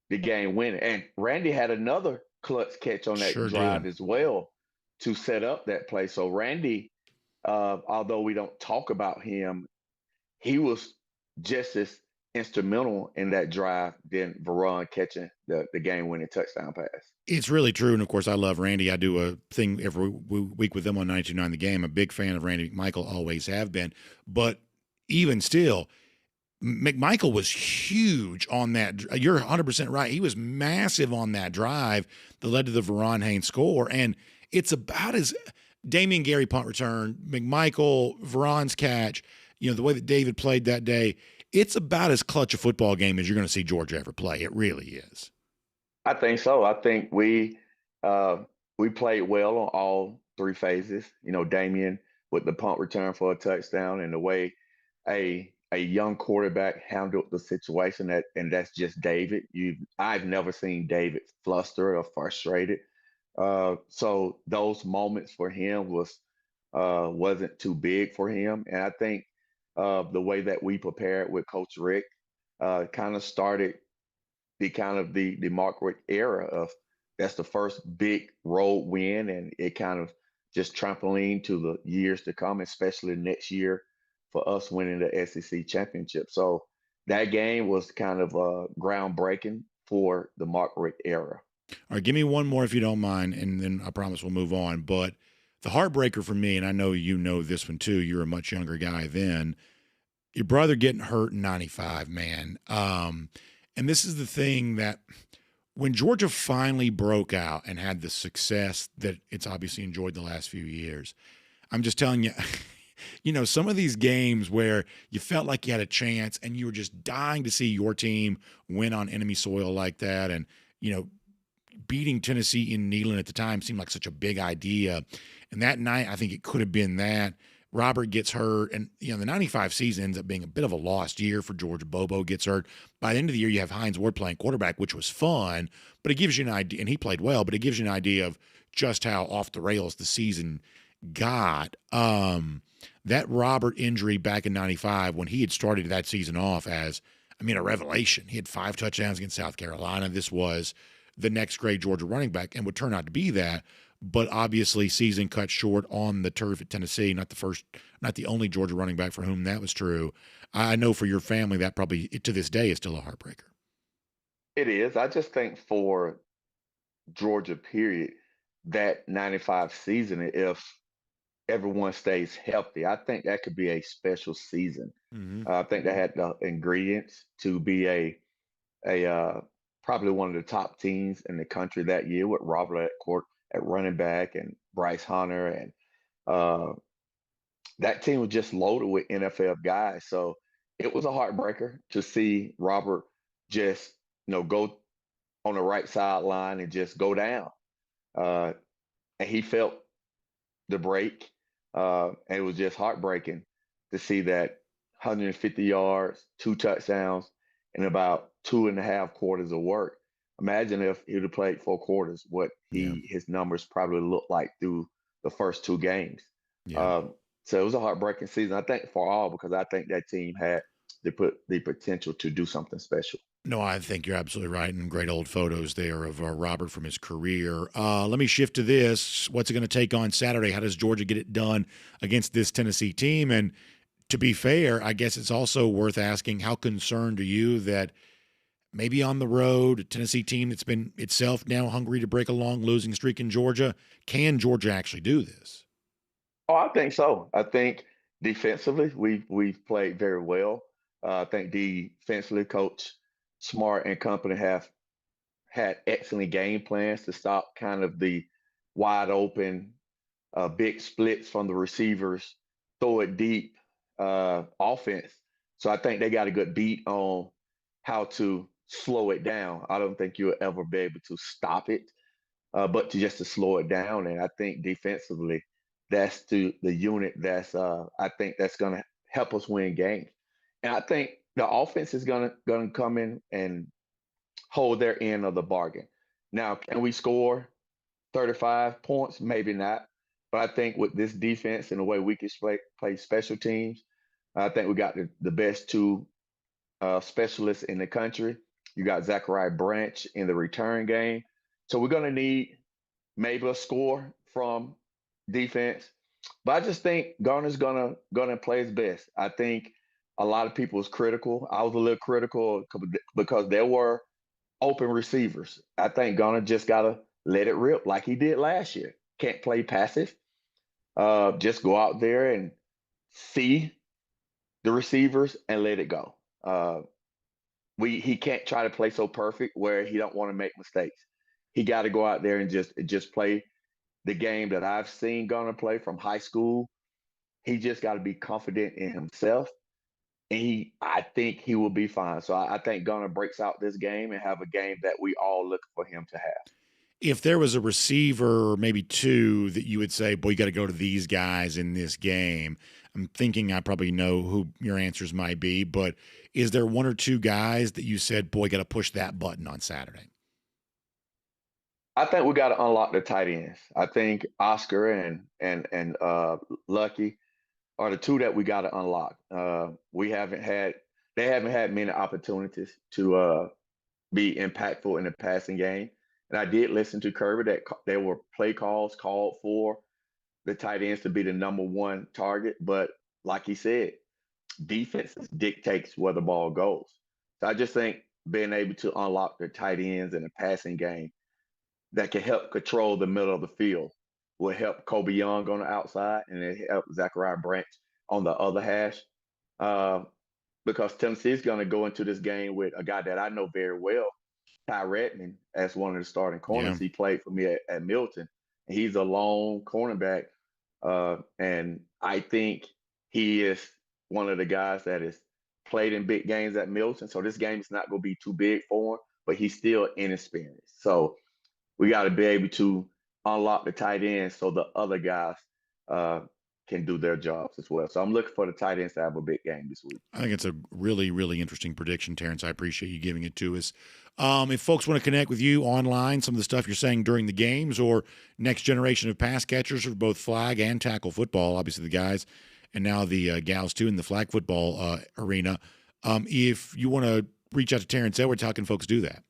Speaker 7: game winner. And Randy had another clutch catch on that drive as well to set up that play. So Randy, although we don't talk about him, he was just as instrumental in that drive than Varane catching the game-winning touchdown pass.
Speaker 1: It's really true. And, of course, I love Randy. I do a thing every week with them on 92.9 The Game. I'm a big fan of Randy McMichael, always have been. But even still, McMichael was huge on that. You're 100% right. He was massive on that drive that led to the Varane Haynes score. And it's about as Damian Gary punt return, McMichael, Varane's catch, the way that David played that day, it's about as clutch a football game as you're going to see Georgia ever play. It really is. I
Speaker 7: think so. I think we played well on all three phases. Damian with the punt return for a touchdown and the way a young quarterback handled the situation and that's just David. I've never seen David flustered or frustrated. So those moments for him wasn't too big for him. And I think the way that we prepared with Coach Rick kind of started the Mark Rick era of that's the first big road win, and it kind of just trampoline to the years to come, especially next year for us winning the SEC championship. So that game was kind of groundbreaking for the Mark Rick era.
Speaker 1: All right, give me one more if you don't mind, and then I promise we'll move on. But the heartbreaker for me, and I know you know this one too, you're a much younger guy then, your brother getting hurt in 95, man. And this is the thing that when Georgia finally broke out and had the success that it's obviously enjoyed the last few years, I'm just telling you, some of these games where you felt like you had a chance and you were just dying to see your team win on enemy soil like that. And, beating Tennessee in Neyland at the time seemed like such a big idea. And that night, I think it could have been that. Robert gets hurt, and the 95 season ends up being a bit of a lost year for Georgia. Bobo gets hurt. By the end of the year, you have Hines Ward playing quarterback, which was fun, but it gives you an idea, and he played well, but it gives you an idea of just how off the rails the season got. That Robert injury back in 95, when he had started that season off as I mean, a revelation. He had 5 touchdowns against South Carolina. This was the next great Georgia running back and would turn out to be that. But obviously, season cut short on the turf at Tennessee. Not the only Georgia running back for whom that was true. I know for your family, that probably to this day is still a heartbreaker.
Speaker 7: It is. I just think for Georgia, period, that 95 season, if everyone stays healthy, I think that could be a special season. I think they had the ingredients to be probably one of the top teams in the country that year with Robert at running back and Bryce Hunter, and that team was just loaded with NFL guys. So it was a heartbreaker to see Robert just go on the right sideline and just go down. And he felt the break, and it was just heartbreaking to see that 150 yards, 2 touchdowns, and about 2.5 quarters of work. Imagine if he would have played 4 quarters, what his numbers probably looked like through the first 2 games.
Speaker 1: Yeah.
Speaker 7: So it was a heartbreaking season, I think, for all, because I think that team had the potential to do something special.
Speaker 1: No, I think you're absolutely right, and great old photos there of Robert from his career. Let me shift to this. What's it going to take on Saturday? How does Georgia get it done against this Tennessee team? And to be fair, I guess it's also worth asking, how concerned are you that maybe on the road, a Tennessee team that's been itself now hungry to break a long losing streak in Georgia, can Georgia actually do this?
Speaker 7: Oh, I think so. I think defensively, we've played very well. I think defensively, Coach Smart and company have had excellent game plans to stop kind of the wide open, big splits from the receivers, throw it deep offense. So I think they got a good beat on how to slow it down. I don't think you'll ever be able to stop it, but to slow it down. And I think defensively, that's the unit I think that's going to help us win games. And I think the offense is going to come in and hold their end of the bargain. Now, can we score 35 points? Maybe not. But I think with this defense and the way we can play special teams, I think we got the best 2 specialists in the country. You got Zachariah Branch in the return game. So we're going to need maybe a score from defense. But I just think Garner's gonna play his best. I think a lot of people was critical. I was a little critical because there were open receivers. I think Garner just gotta let it rip like he did last year. Can't play passive. Just go out there and see the receivers and let it go. He can't try to play so perfect where he don't want to make mistakes. He got to go out there and just play the game that I've seen Garner play from high school. He just got to be confident in himself, and I think he will be fine. So I think Garner breaks out this game and have a game that we all look for him to have.
Speaker 1: If there was a receiver, or maybe 2, that you would say, boy, you got to go to these guys in this game, I'm thinking I probably know who your answers might be, but is there 1 or 2 guys that you said, boy, got to push that button on Saturday?
Speaker 7: I think we got to unlock the tight ends. I think Oscar and Lucky are the 2 that we got to unlock. They haven't had many opportunities to be impactful in the passing game. And I did listen to Kirby that there were play calls called for the tight ends to be the number 1 target. But like he said, defense dictates where the ball goes. So I just think being able to unlock the tight ends in the passing game that can help control the middle of the field will help Kobe Young on the outside, and it help Zachariah Branch on the other hash. Because Tennessee is going to go into this game with a guy that I know very well, Ty Redmond, as one of the starting corners. Yeah. He played for me at Milton. And he's a long cornerback, and I think he is one of the guys that has played in big games at Milton. So this game is not going to be too big for him, but he's still inexperienced. So we got to be able to unlock the tight ends so the other guys can do their jobs as well. So I'm looking for the tight ends to have a big game this week.
Speaker 1: I think it's a really, really interesting prediction, Terrence. I appreciate you giving it to us. If folks want to connect with you online, some of the stuff you're saying during the games, or next generation of pass catchers for both flag and tackle football, obviously the guys and now the gals too in the flag football arena, If you want to reach out to Terrence Edwards, how can folks do that?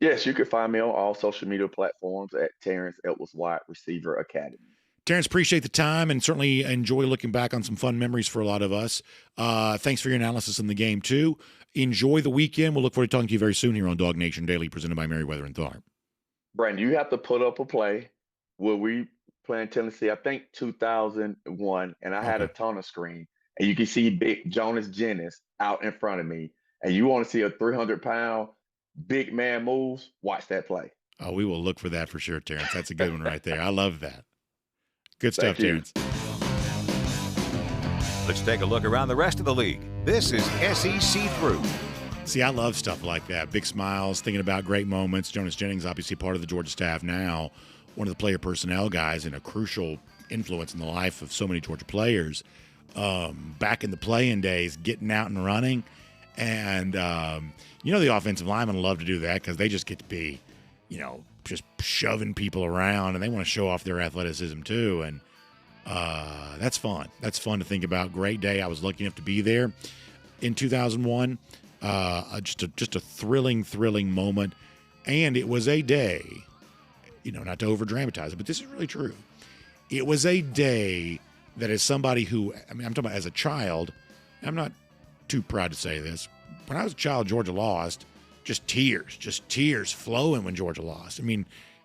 Speaker 7: Yes, you can find me on all social media platforms at Terrence Edwards Wide Receiver Academy.
Speaker 1: Terrence, appreciate the time and certainly enjoy looking back on some fun memories for a lot of us. Thanks for your analysis in the game, too. Enjoy the weekend. We'll look forward to talking to you very soon here on DawgNation Daily, presented by Merriweather and Tharp.
Speaker 7: Brandon, you have to put up a play where we play in Tennessee, I think 2001, and I had a tunnel screen, and you can see big Jonas Jennings out in front of me, and you want to see a 300-pound big man moves, watch that play.
Speaker 1: Oh, we will look for that for sure, Terrence. That's a good one right there. I love that. Good stuff, Terrence.
Speaker 3: Let's take a look around the rest of the league. This is SEC Through.
Speaker 1: See, I love stuff like that. Big smiles, thinking about great moments. Jonas Jennings, obviously part of the Georgia staff now, one of the player personnel guys and a crucial influence in the life of so many Georgia players. Back in the playing days, getting out and running. And, the offensive linemen love to do that because they just get to be, just shoving people around, and they want to show off their athleticism too. And that's fun. That's fun to think about. Great day. I was lucky enough to be there in 2001. Just a thrilling moment. And it was a day, not to over dramatize it, but this is really true. It was a day that, as somebody who, I'm talking about as a child, I'm not too proud to say this. When I was a child, Georgia lost. Just tears flowing when Georgia lost.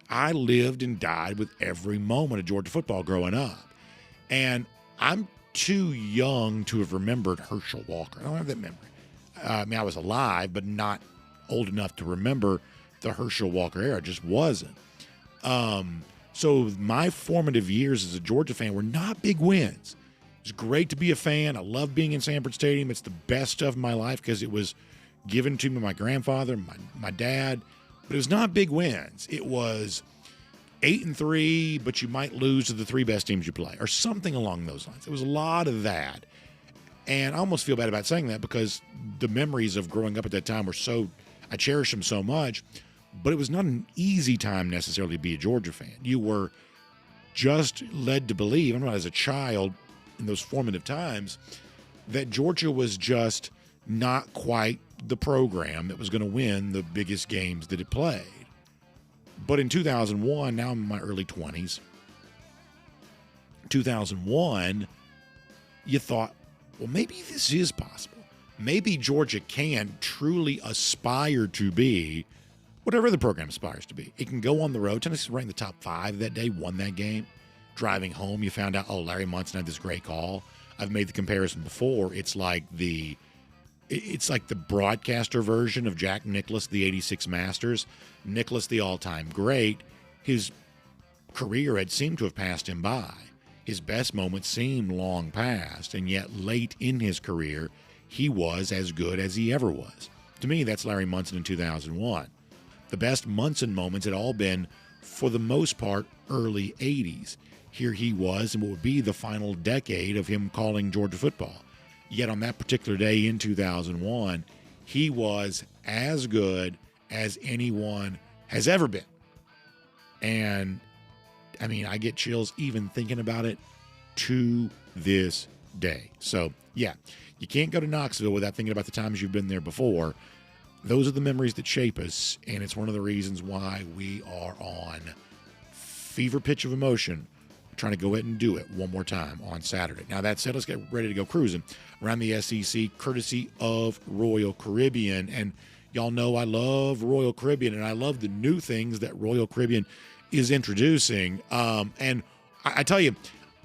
Speaker 1: I lived and died with every moment of Georgia football growing up. And I'm too young to have remembered Herschel Walker. I don't have that memory. I was alive, but not old enough to remember the Herschel Walker era. It just wasn't. So my formative years as a Georgia fan were not big wins. It was great to be a fan. I love being in Sanford Stadium. It's the best stuff in my life because it was given to me by my grandfather, my dad. But it was not big wins. It was 8-3, but you might lose to the 3 best teams you play, or something along those lines. It was a lot of that. And I almost feel bad about saying that because the memories of growing up at that time were I cherish them so much, but it was not an easy time necessarily to be a Georgia fan. You were just led to believe, as a child in those formative times, that Georgia was just not quite the program that was going to win the biggest games that it played. But in 2001, now I'm in my early 20s, 2001, you thought, well, maybe this is possible. Maybe Georgia can truly aspire to be whatever the program aspires to be. It can go on the road. Tennessee ranked in the top 5 that day, won that game. Driving home, you found out, Larry Munson had this great call. I've made the comparison before. It's like the broadcaster version of Jack Nicklaus, the 86 Masters. Nicklaus, the all-time great, his career had seemed to have passed him by. His best moments seemed long past, and yet late in his career, he was as good as he ever was. To me, that's Larry Munson in 2001. The best Munson moments had all been, for the most part, early 80s. Here he was in what would be the final decade of him calling Georgia football. Yet on that particular day in 2001, he was as good as anyone has ever been. And, I get chills even thinking about it to this day. So, yeah, you can't go to Knoxville without thinking about the times you've been there before. Those are the memories that shape us, and it's one of the reasons why we are on fever pitch of emotion trying to go ahead and do it one more time on Saturday. Now, that said, let's get ready to go cruising around the SEC, courtesy of Royal Caribbean. And y'all know I love Royal Caribbean, and I love the new things that Royal Caribbean is introducing. And I tell you,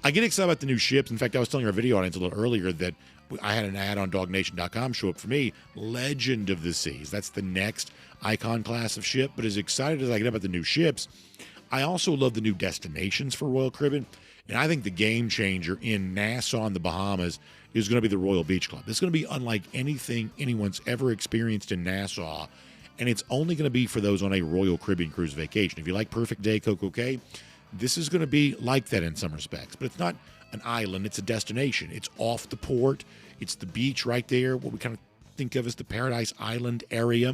Speaker 1: I get excited about the new ships. In fact, I was telling our video audience a little earlier that I had an ad on DawgNation.com show up for me, Legend of the Seas. That's the next icon class of ship. But as excited as I get about the new ships, I also love the new destinations for Royal Caribbean, and I think the game changer in Nassau in the Bahamas is going to be the Royal Beach Club. It's going to be unlike anything anyone's ever experienced in Nassau, and it's only going to be for those on a Royal Caribbean cruise vacation. If you like Perfect Day Coco Cay, this is going to be like that in some respects, but it's not an island, it's a destination. It's off the port, it's the beach right there, what we kind of think of as the Paradise Island area.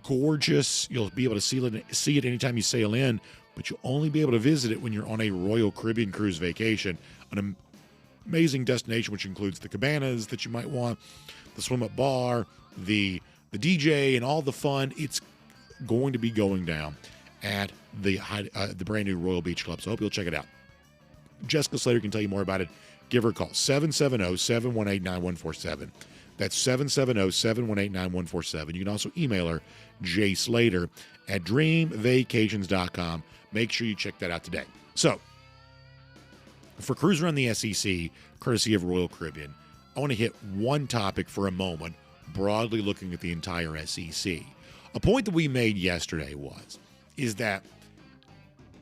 Speaker 1: Gorgeous. You'll be able to see it anytime you sail in, but you'll only be able to visit it when you're on a Royal Caribbean cruise vacation. An amazing destination, which includes the cabanas that you might want, the swim-up bar, the DJ, and all the fun. It's going to be going down at the brand new Royal Beach Club. So I hope you'll check it out. Jessica Slater can tell you more about it. Give her a call, 770-718-9147. That's 770-718-9147. You can also email her, jslater@dreamvacations.com. Make sure you check that out today. So, for Cruise Around the SEC, courtesy of Royal Caribbean, I want to hit one topic for a moment, broadly looking at the entire SEC. A point that we made yesterday is that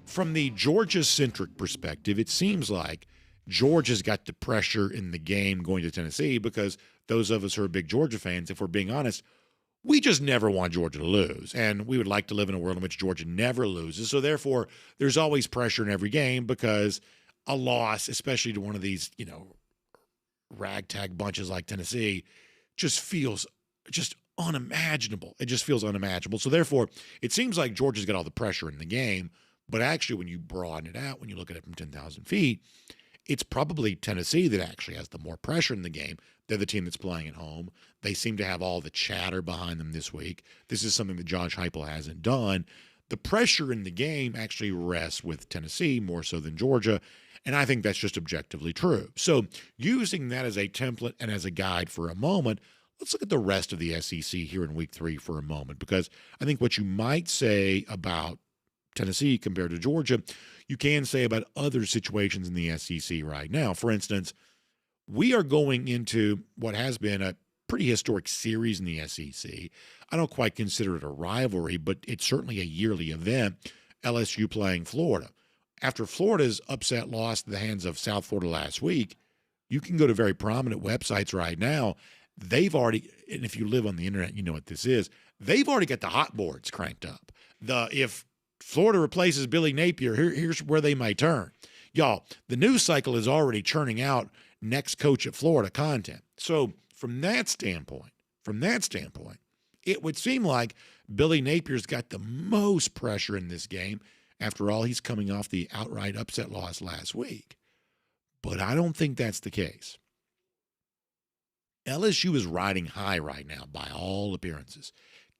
Speaker 1: from the Georgia-centric perspective, it seems like Georgia's got the pressure in the game going to Tennessee because those of us who are big Georgia fans, if we're being honest, we just never want Georgia to lose. And we would like to live in a world in which Georgia never loses. So therefore, there's always pressure in every game because a loss, especially to one of these, ragtag bunches like Tennessee, just feels just unimaginable. It just feels unimaginable. So therefore, it seems like Georgia's got all the pressure in the game. But actually, when you broaden it out, when you look at it from 10,000 feet, it's probably Tennessee that actually has the more pressure in the game. They're the team that's playing at home. They seem to have all the chatter behind them this week. This is something that Josh Heupel hasn't done. The pressure in the game actually rests with Tennessee more so than Georgia, and I think that's just objectively true. So using that as a template and as a guide for a moment, let's look at the rest of the SEC here in Week 3 for a moment, because I think what you might say about Tennessee compared to Georgia, you can say about other situations in the SEC right now. For instance, we are going into what has been a pretty historic series in the SEC. I don't quite consider it a rivalry, but it's certainly a yearly event, LSU playing Florida. After Florida's upset loss to the hands of South Florida last week, you can go to very prominent websites right now. They've already, and if you live on the internet, you know what this is, they've already got the hot boards cranked up. If Florida replaces Billy Napier, here's where they might turn. Y'all, the news cycle is already churning out next coach at Florida content. So from that standpoint, it would seem like Billy Napier's got the most pressure in this game. After all, he's coming off the outright upset loss last week. But I don't think that's the case. LSU is riding high right now by all appearances.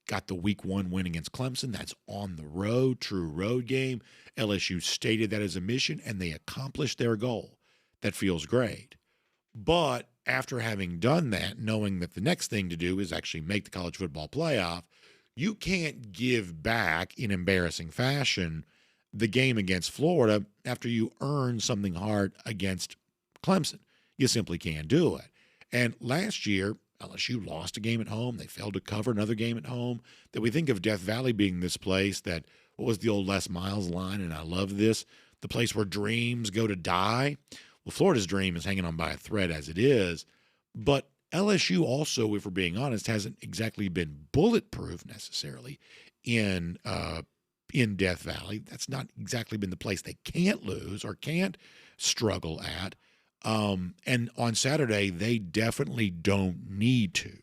Speaker 1: Got the Week 1 win against Clemson. That's on the road, true road game. LSU stated that as a mission, and they accomplished their goal. That feels great. But after having done that, knowing that the next thing to do is actually make the college football playoff, you can't give back in embarrassing fashion the game against Florida after you earn something hard against Clemson. You simply can't do it. And last year, LSU lost a game at home. They failed to cover another game at home. That we think of Death Valley being this place that, what was the old Les Miles line? And I love this, the place where dreams go to die. Well, Florida's dream is hanging on by a thread as it is. But LSU also, if we're being honest, hasn't exactly been bulletproof necessarily in Death Valley. That's not exactly been the place they can't lose or can't struggle at. And on Saturday, they definitely don't need to.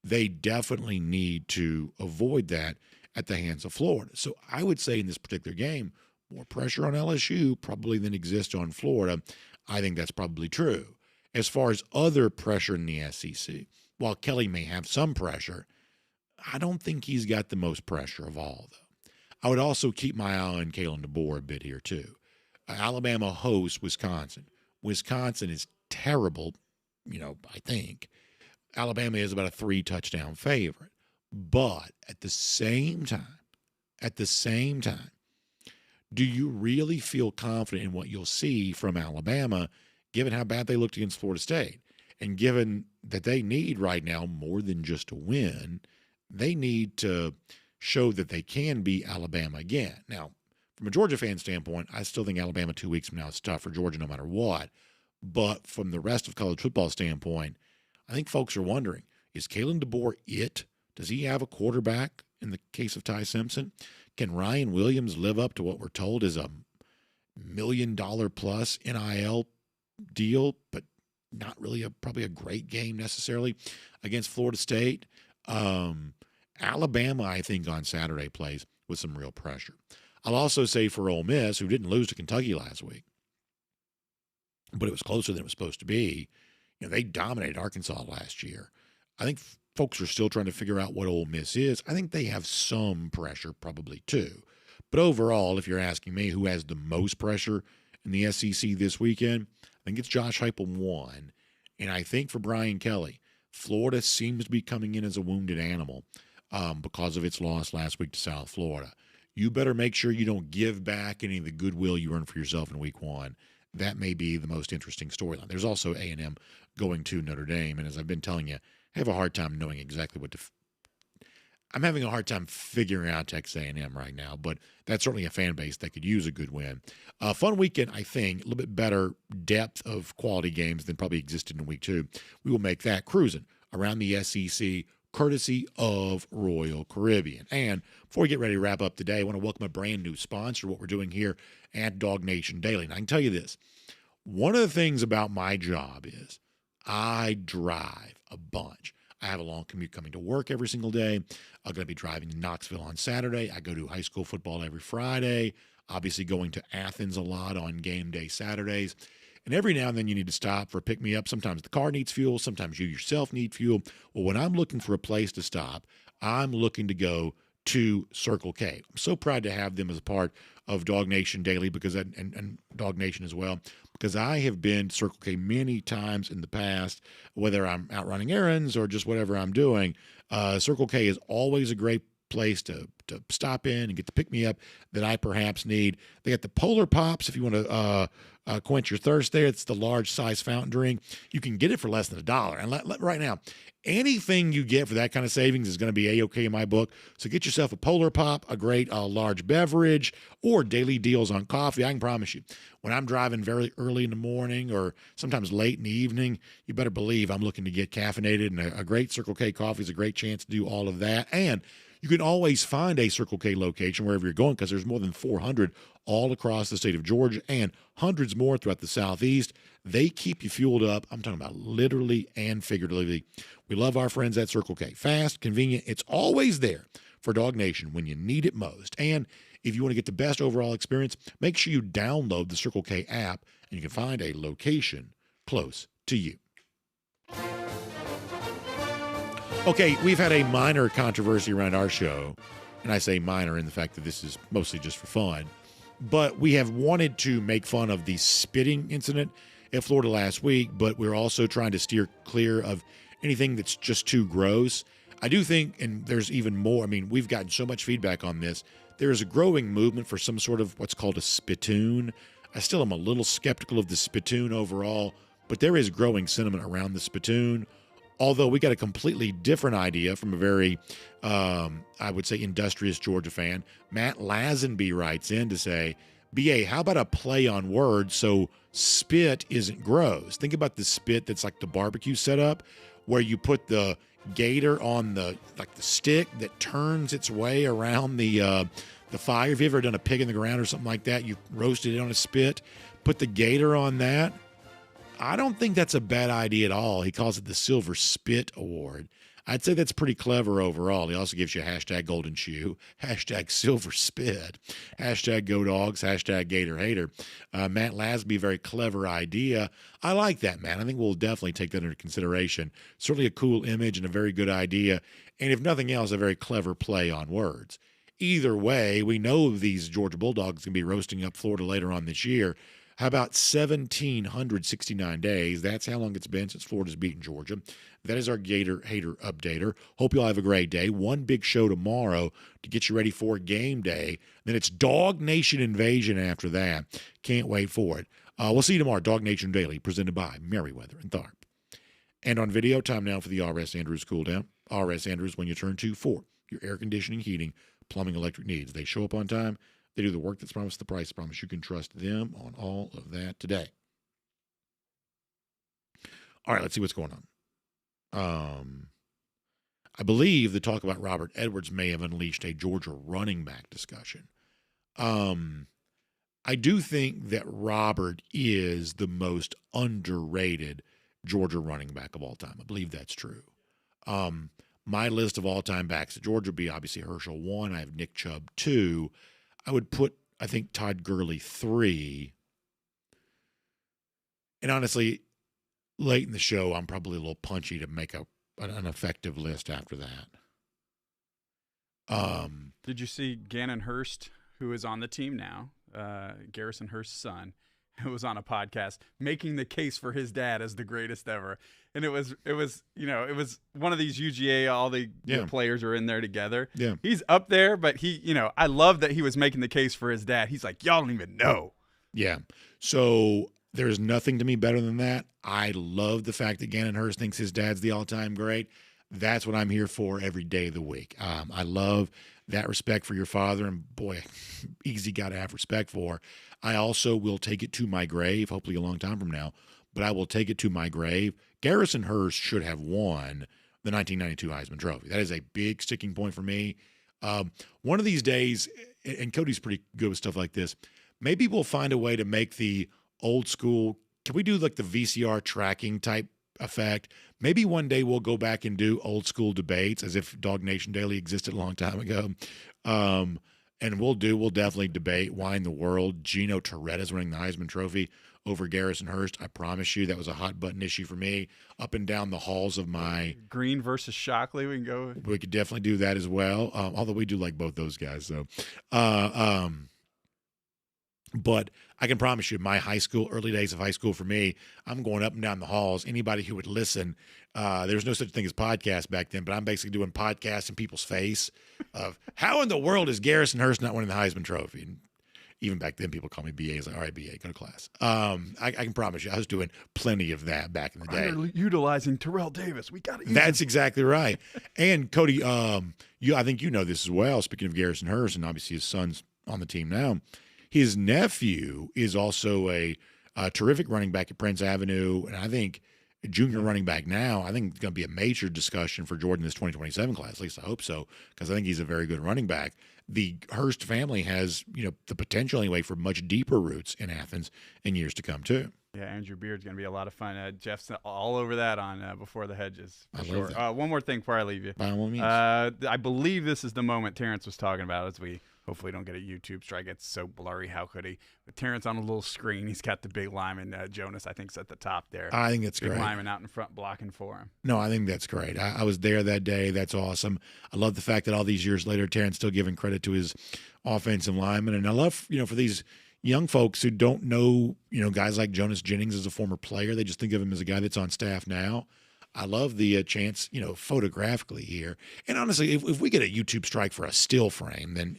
Speaker 1: They definitely need to avoid that at the hands of Florida. So I would say in this particular game, more pressure on LSU probably than exists on Florida. I think that's probably true. As far as other pressure in the SEC, while Kelly may have some pressure, I don't think he's got the most pressure of all, though. I would also keep my eye on Kalen DeBoer a bit here, too. Alabama hosts Wisconsin. Wisconsin is terrible, I think. Alabama is about a 3-touchdown favorite. But at the same time, do you really feel confident in what you'll see from Alabama, given how bad they looked against Florida State? And given that they need right now more than just a win, they need to show that they can beat Alabama again. Now, from a Georgia fan standpoint, I still think Alabama 2 weeks from now is tough for Georgia no matter what. But from the rest of college football standpoint, I think folks are wondering, is Kalen DeBoer it? Does he have a quarterback in the case of Ty Simpson? Can Ryan Williams live up to what we're told is a $1 million plus NIL deal, but not really probably a great game necessarily against Florida State? Alabama, I think, on Saturday plays with some real pressure. I'll also say for Ole Miss, who didn't lose to Kentucky last week, but it was closer than it was supposed to be. They dominated Arkansas last year. I think folks are still trying to figure out what Ole Miss is. I think they have some pressure probably too. But overall, if you're asking me who has the most pressure in the SEC this weekend, I think it's Josh Heupel 1. And I think for Brian Kelly, Florida seems to be coming in as a wounded animal because of its loss last week to South Florida. You better make sure you don't give back any of the goodwill you earned for yourself in week 1. That may be the most interesting storyline. There's also A&M going to Notre Dame. And as I've been telling you, I have a hard time knowing exactly what to I'm having a hard time figuring out Texas A&M right now, but that's certainly a fan base that could use a good win. Fun weekend, I think. A little bit better depth of quality games than probably existed in week 2. We will make that cruising around the SEC, courtesy of Royal Caribbean. And before we get ready to wrap up today, I want to welcome a brand new sponsor, what we're doing here at DawgNation Daily. And I can tell you this. One of the things about my job is I drive a bunch. I have a long commute coming to work every single day. I'm going to be driving to Knoxville on Saturday. I go to high school football every Friday, obviously going to Athens a lot on game day Saturdays. And every now and then you need to stop for a pick-me-up. Sometimes the car needs fuel. Sometimes you yourself need fuel. Well, when I'm looking for a place to stop, I'm looking to go to Circle K. I'm so proud to have them as a part of DawgNation Daily because and DawgNation as well, because I have been to Circle K many times in the past, whether I'm out running errands or just whatever I'm doing. Circle K is always a great place to stop in and get the pick-me-up that I perhaps need. They got the Polar Pops if you want to quench your thirst there. It's the large size fountain drink. You can get it for less than $1. And right now, anything you get for that kind of savings is going to be A-OK in my book. So get yourself a Polar Pop, a great large beverage, or daily deals on coffee. I can promise you, when I'm driving very early in the morning or sometimes late in the evening, you better believe I'm looking to get caffeinated, and a great Circle K coffee is a great chance to do all of that. And you can always find a Circle K location wherever you're going because there's more than 400 all across the state of Georgia and hundreds more throughout the Southeast. They keep you fueled up. I'm talking about literally and figuratively. We love our friends at Circle K. Fast, convenient. It's always there for DawgNation when you need it most. And if you want to get the best overall experience, make sure you download the Circle K app and you can find a location close to you. Okay, we've had a minor controversy around our show, and I say minor in the fact that this is mostly just for fun, but we have wanted to make fun of the spitting incident at Florida last week, but we're also trying to steer clear of anything that's just too gross. I do think, and there's even more, we've gotten so much feedback on this, there is a growing movement for some sort of what's called a spittoon. I still am a little skeptical of the spittoon overall, but there is growing sentiment around the spittoon. Although we got a completely different idea from a very, I would say, industrious Georgia fan. Matt Lazenby writes in to say, BA, how about a play on words so spit isn't gross? Think about the spit that's like the barbecue setup where you put the Gator on the stick that turns its way around the fire. Have you ever done a pig in the ground or something like that? You roasted it on a spit, put the Gator on that. I don't think that's a bad idea at all. He calls it the Silver Spit Award. I'd say that's pretty clever overall. He also gives you hashtag golden shoe, hashtag silver spit, hashtag go dogs, hashtag Gator hater. Matt Lasby, very clever idea. I like that, man. I think we'll definitely take that into consideration. Certainly a cool image and a very good idea. And if nothing else, a very clever play on words. Either way, we know these Georgia Bulldogs can be roasting up Florida later on this year. How about 1,769 days? That's how long it's been since Florida's beaten Georgia. That is our Gator Hater Updater. Hope you all have a great day. One big show tomorrow to get you ready for game day. Then it's DawgNation Invasion after that. Can't wait for it. We'll see you tomorrow. DawgNation Daily, presented by Merriweather and Tharp. And on video, time now for the R.S. Andrews Cool Down. R.S. Andrews, when you turn to for your air conditioning, heating, plumbing, electric needs. They show up on time. They do the work that's promised, the price promise. You can trust them on all of that today. All right, let's see what's going on. I believe the talk about Robert Edwards may have unleashed a Georgia running back discussion. I do think that Robert is the most underrated Georgia running back of all time. I believe that's true. My list of all-time backs at Georgia would be obviously Herschel 1. I have Nick Chubb 2. I would put, I think, Todd Gurley 3. And honestly, late in the show, I'm probably a little punchy to make an effective list after that.
Speaker 8: Did you see Gannon Hurst, who is on the team now, Garrison Hurst's son, who was on a podcast making the case for his dad as the greatest ever? And it was one of these UGA, all the players are in there together.
Speaker 1: Yeah.
Speaker 8: He's up there, but I love that he was making the case for his dad. He's like, y'all don't even know.
Speaker 1: Yeah. So there's nothing to me better than that. I love the fact that Gannon Hurst thinks his dad's the all-time great. That's what I'm here for every day of the week. I love that respect for your father, and boy, easy guy to have respect for. I also will take it to my grave, hopefully a long time from now, but I will take it to my grave. Garrison Hurst should have won the 1992 Heisman Trophy. That is a big sticking point for me. One of these days, and Cody's pretty good with stuff like this, maybe we'll find a way to make the old school, can we do like the VCR tracking type effect? Maybe one day we'll go back and do old school debates as if DawgNation Daily existed a long time ago. And we'll definitely debate why in the world Gino Torretta's winning the Heisman Trophy over Garrison Hurst. I promise you that was a hot button issue for me up and down the halls of my
Speaker 8: Green versus Shockley. We
Speaker 1: could definitely do that as well. Although we do like both those guys. So, but I can promise you my early days of high school for me, I'm going up and down the halls. Anybody who would listen, there's no such thing as podcasts back then, but I'm basically doing podcasts in people's face of how in the world is Garrison Hurst not winning the Heisman Trophy? And even back then, people call me BA. It's like, all right, BA, go to class. I can promise you I was doing plenty of that back in the day.
Speaker 8: Utilizing Terrell Davis. We got it.
Speaker 1: That's exactly right. And Cody, I think you know this as well, speaking of Garrison Hurst, and obviously his son's on the team now. His nephew is also a terrific running back at Prince Avenue, and I think a junior running back now. I think it's going to be a major discussion for Jordan in this 2027 class. At least I hope so, because I think he's a very good running back. The Hurst family has, the potential anyway for much deeper roots in Athens in years to come too.
Speaker 8: Yeah, Andrew Beard's going to be a lot of fun. Jeff's all over that on Before the Hedges. For sure.
Speaker 1: That.
Speaker 8: One more thing before I leave you.
Speaker 1: By all means.
Speaker 8: I believe this is the moment Terrence was talking about as we hopefully don't get a YouTube strike. It's so blurry. How could he? But Terrence on a little screen. He's got the big lineman. Jonas, I think, is at the top there.
Speaker 1: I think it's
Speaker 8: big
Speaker 1: great.
Speaker 8: Lineman out in front blocking for him.
Speaker 1: No, I think that's great. I was there that day. That's awesome. I love the fact that all these years later, Terrence still giving credit to his offensive lineman. And I love, for these young folks who don't know, guys like Jonas Jennings as a former player. They just think of him as a guy that's on staff now. I love the chance, photographically here. And honestly, if we get a YouTube strike for a still frame, then,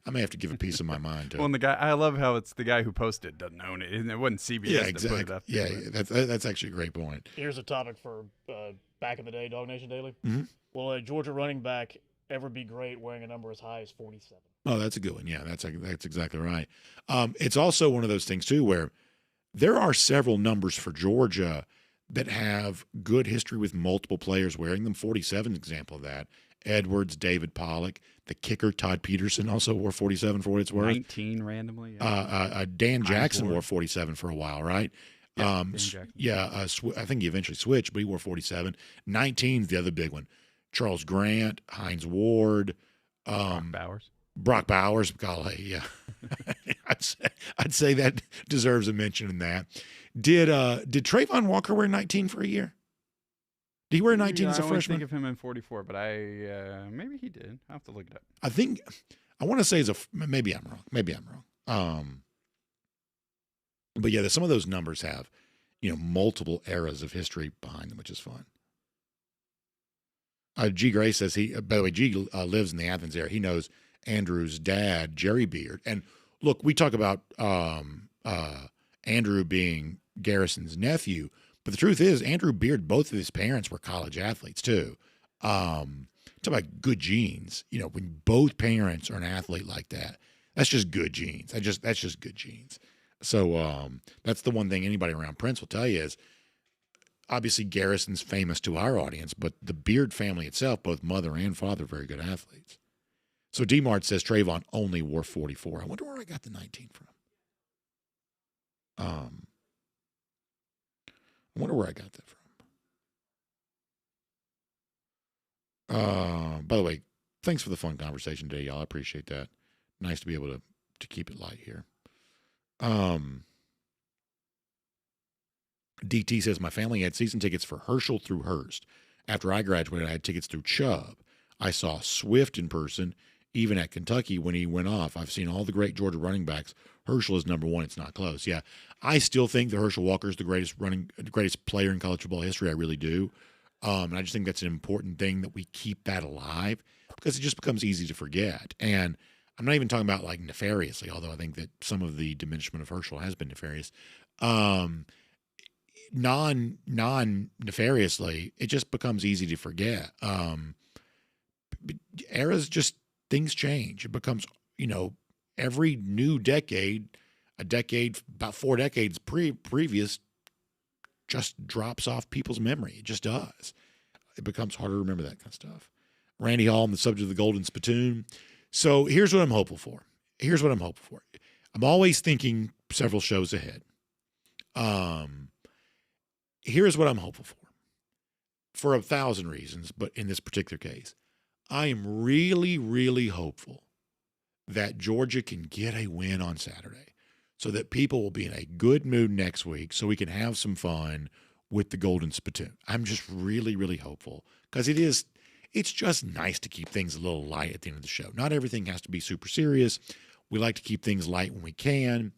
Speaker 1: I may have to give a piece of my mind to
Speaker 8: Well, and the guy, I love how it's the guy who posted doesn't own it. And it wasn't CBS
Speaker 1: yeah,
Speaker 8: that
Speaker 1: exactly.
Speaker 8: put it up.
Speaker 1: Yeah, that's actually a great point.
Speaker 9: Here's a topic for back in the day, DawgNation Daily.
Speaker 1: Mm-hmm.
Speaker 9: Will a Georgia running back ever be great wearing a number as high as 47?
Speaker 1: Oh, that's a good one. Yeah, that's exactly right. It's also one of those things, too, where there are several numbers for Georgia that have good history with multiple players wearing them. 47 is an example of that. Edwards, David Pollock, the kicker, Todd Peterson, also wore 47 for what it's worth.
Speaker 8: 19 randomly. Yeah.
Speaker 1: Dan Jackson wore 47 for a while, right?
Speaker 8: Dan Jackson.
Speaker 1: I think he eventually switched, but he wore 47. 19 is the other big one. Charles Grant, Hines Ward, Brock Bowers, golly, yeah. I'd say that deserves a mention in that. Did Trayvon Walker wear 19 for a year? Did he wear 19 as a freshman?
Speaker 8: I think of him in 44, but maybe he did. I'll have to look it up.
Speaker 1: I want to say maybe I'm wrong. But yeah, some of those numbers have, multiple eras of history behind them, which is fun. G. Gray says by the way, G lives in the Athens area. He knows Andrew's dad, Jerry Beard. And look, we talk about Andrew being Garrison's nephew, but the truth is Andrew Beard, both of his parents were college athletes too. Talk about good genes. When both parents are an athlete like that, that's just good genes. That's just good genes. So that's the one thing anybody around Prince will tell you is, obviously, Garrison's famous to our audience, but the Beard family itself, both mother and father, very good athletes. So D-Mart says Trayvon only wore 44. I wonder where I got the 19 from. I wonder where I got that from. By the way, thanks for the fun conversation today, y'all. I appreciate that. Nice to be able to keep it light here. DT says, my family had season tickets for Herschel through Hearst. After I graduated, I had tickets through Chubb. I saw Swift in person, even at Kentucky when he went off. I've seen all the great Georgia running backs. Herschel is number one. It's not close. Yeah, I still think that Herschel Walker is the greatest player in college football history. I really do. And I just think that's an important thing that we keep that alive because it just becomes easy to forget. And I'm not even talking about like nefariously, although I think that some of the diminishment of Herschel has been nefarious. Non-nefariously, it just becomes easy to forget. Eras just, things change. It becomes, every new decade, about 4 decades previous, just drops off people's memory. It just does. It becomes harder to remember that kind of stuff. Randy Hall on the subject of the Golden Spittoon. So here's what I'm hopeful for. I'm always thinking several shows ahead. Here's what I'm hopeful for 1,000 reasons, but in this particular case, I am really, really hopeful that Georgia can get a win on Saturday so that people will be in a good mood next week so we can have some fun with the Golden Spittoon. I'm just really, really hopeful because it's just nice to keep things a little light at the end of the show. Not everything has to be super serious. We like to keep things light when we can.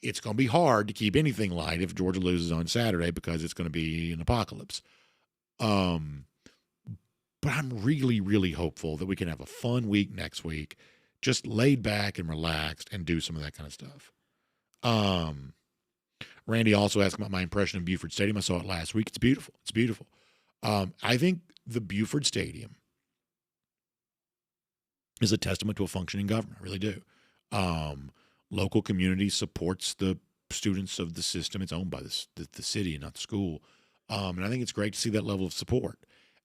Speaker 1: It's going to be hard to keep anything light if Georgia loses on Saturday because it's going to be an apocalypse. But I'm really, really hopeful that we can have a fun week next week, just laid back and relaxed and do some of that kind of stuff. Randy also asked about my impression of Buford Stadium. I saw it last week. It's beautiful. It's beautiful. I think the Buford Stadium is a testament to a functioning government. I really do. Local community supports the students of the system. It's owned by the city and not the school. And I think it's great to see that level of support.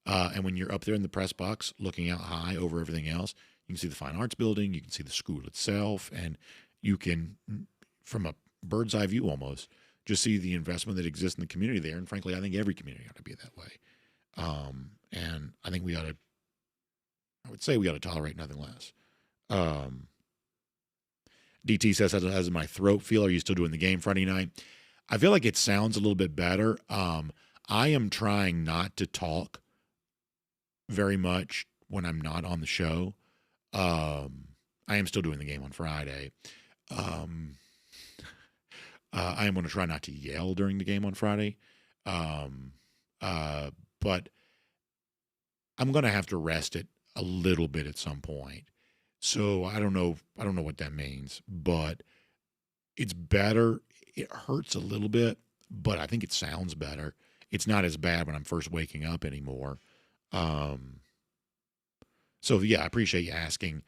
Speaker 1: And when you're up there in the press box looking out high over everything else, you can see the Fine Arts Building, you can see the school itself, and you can, from a bird's eye view almost, just see the investment that exists in the community there. And frankly, I think every community ought to be that way. And I think I would say we ought to tolerate nothing less. DT says, how does my throat feel? Are you still doing the game Friday night? I feel like it sounds a little bit better. I am trying not to talk very much when I'm not on the show. I am still doing the game on Friday. I am going to try not to yell during the game on Friday. But I'm going to have to rest it a little bit at some point. So I don't know what that means, but it's better. It hurts a little bit, but I think it sounds better. It's not as bad when I'm first waking up anymore. So yeah, I appreciate you asking.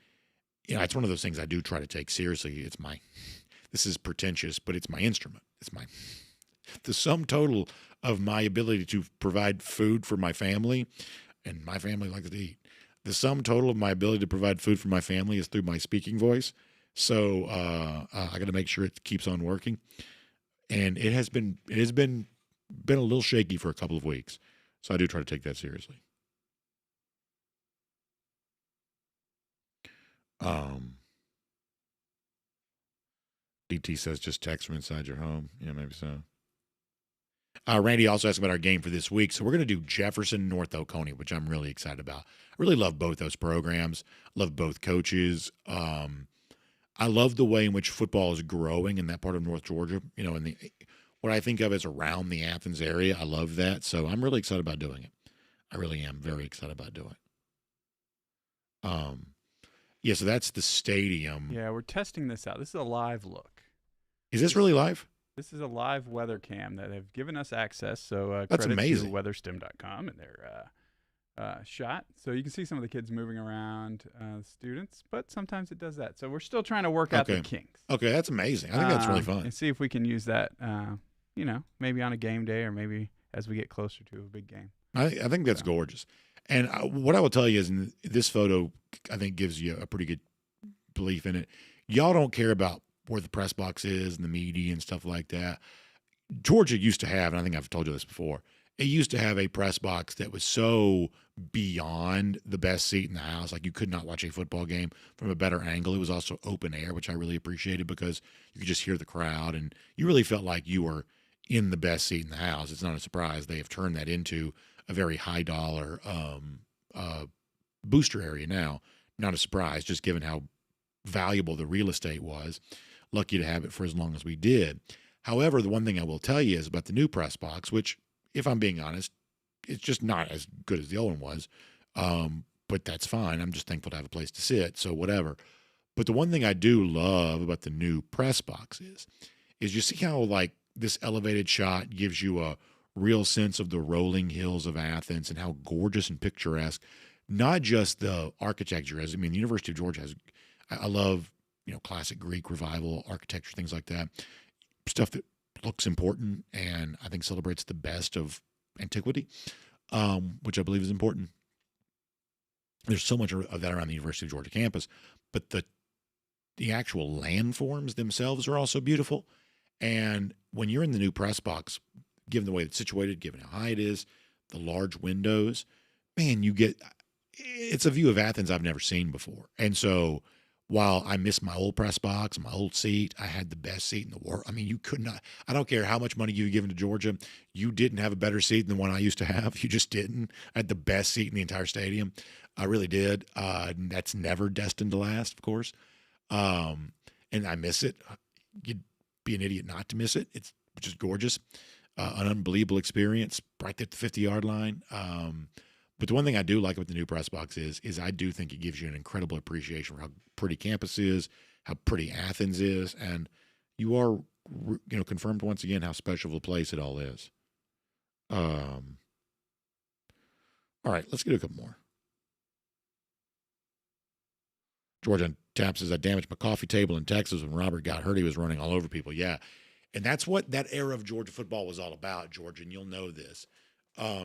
Speaker 1: It's one of those things I do try to take seriously. This is pretentious, but it's my instrument. The sum total of my ability to provide food for my family, and my family likes to eat. The sum total of my ability to provide food for my family is through my speaking voice. So I got to make sure it keeps on working. And it has been a little shaky for a couple of weeks. So I do try to take that seriously. DT says just text from inside your home. Yeah, maybe so. Randy also asked about our game for this week. So we're going to do Jefferson, North Oconee, which I'm really excited about. I really love both those programs. Love both coaches. I love the way in which football is growing in that part of North Georgia. What I think of as around the Athens area. I love that. So I'm really excited about doing it. I really am very excited about doing it. Yeah, so that's the stadium.
Speaker 8: Yeah, we're testing this out. This is a live look.
Speaker 1: Is this really live?
Speaker 8: This is a live weather cam that have given us access. So
Speaker 1: that's
Speaker 8: credit
Speaker 1: amazing.
Speaker 8: to weatherstim.com and their shot. So you can see some of the kids moving around, students, but sometimes it does that. So we're still trying to work out the kinks.
Speaker 1: Okay, that's amazing. I think that's really fun.
Speaker 8: And see if we can use that, maybe on a game day or maybe as we get closer to a big game.
Speaker 1: I think that's gorgeous. And what I will tell you is this photo, I think, gives you a pretty good belief in it. Y'all don't care about where the press box is and the media and stuff like that. Georgia used to have, and I think I've told you this before, it used to have a press box that was so beyond the best seat in the house. Like you could not watch a football game from a better angle. It was also open air, which I really appreciated because you could just hear the crowd and you really felt like you were in the best seat in the house. It's not a surprise. They have turned that into a very high dollar booster area now. Not a surprise, just given how valuable the real estate was. Lucky to have it for as long as we did. However, the one thing I will tell you is about the new press box, which, if I'm being honest, it's just not as good as the old one was. But that's fine. I'm just thankful to have a place to sit, so whatever. But the one thing I do love about the new press box is you see how, like, this elevated shot gives you a real sense of the rolling hills of Athens and how gorgeous and picturesque, not just the architecture is. I mean, the University of Georgia has, I love, classic Greek revival architecture, things like that. Stuff that looks important and I think celebrates the best of antiquity, which I believe is important. There's so much of that around the University of Georgia campus, but the actual landforms themselves are also beautiful. And when you're in the new press box, given the way it's situated, given how high it is, the large windows, man, it's a view of Athens I've never seen before. And so while I miss my old press box, my old seat, I had the best seat in the world. I mean, you could not, I don't care how much money you've given to Georgia, you didn't have a better seat than the one I used to have. You just didn't. I had the best seat in the entire stadium. I really did. That's never destined to last, of course. And I miss it. You'd be an idiot not to miss it. It's just gorgeous. An unbelievable experience right there at the 50-yard line. But the one thing I do like about the new press box is I do think it gives you an incredible appreciation for how pretty campus is, how pretty Athens is, and you are, confirmed once again how special of a place it all is. All right, let's get a couple more. George on tap says, I damaged my coffee table in Texas when Robert got hurt. He was running all over people. Yeah, and that's what that era of Georgia football was all about, George, and you'll know this.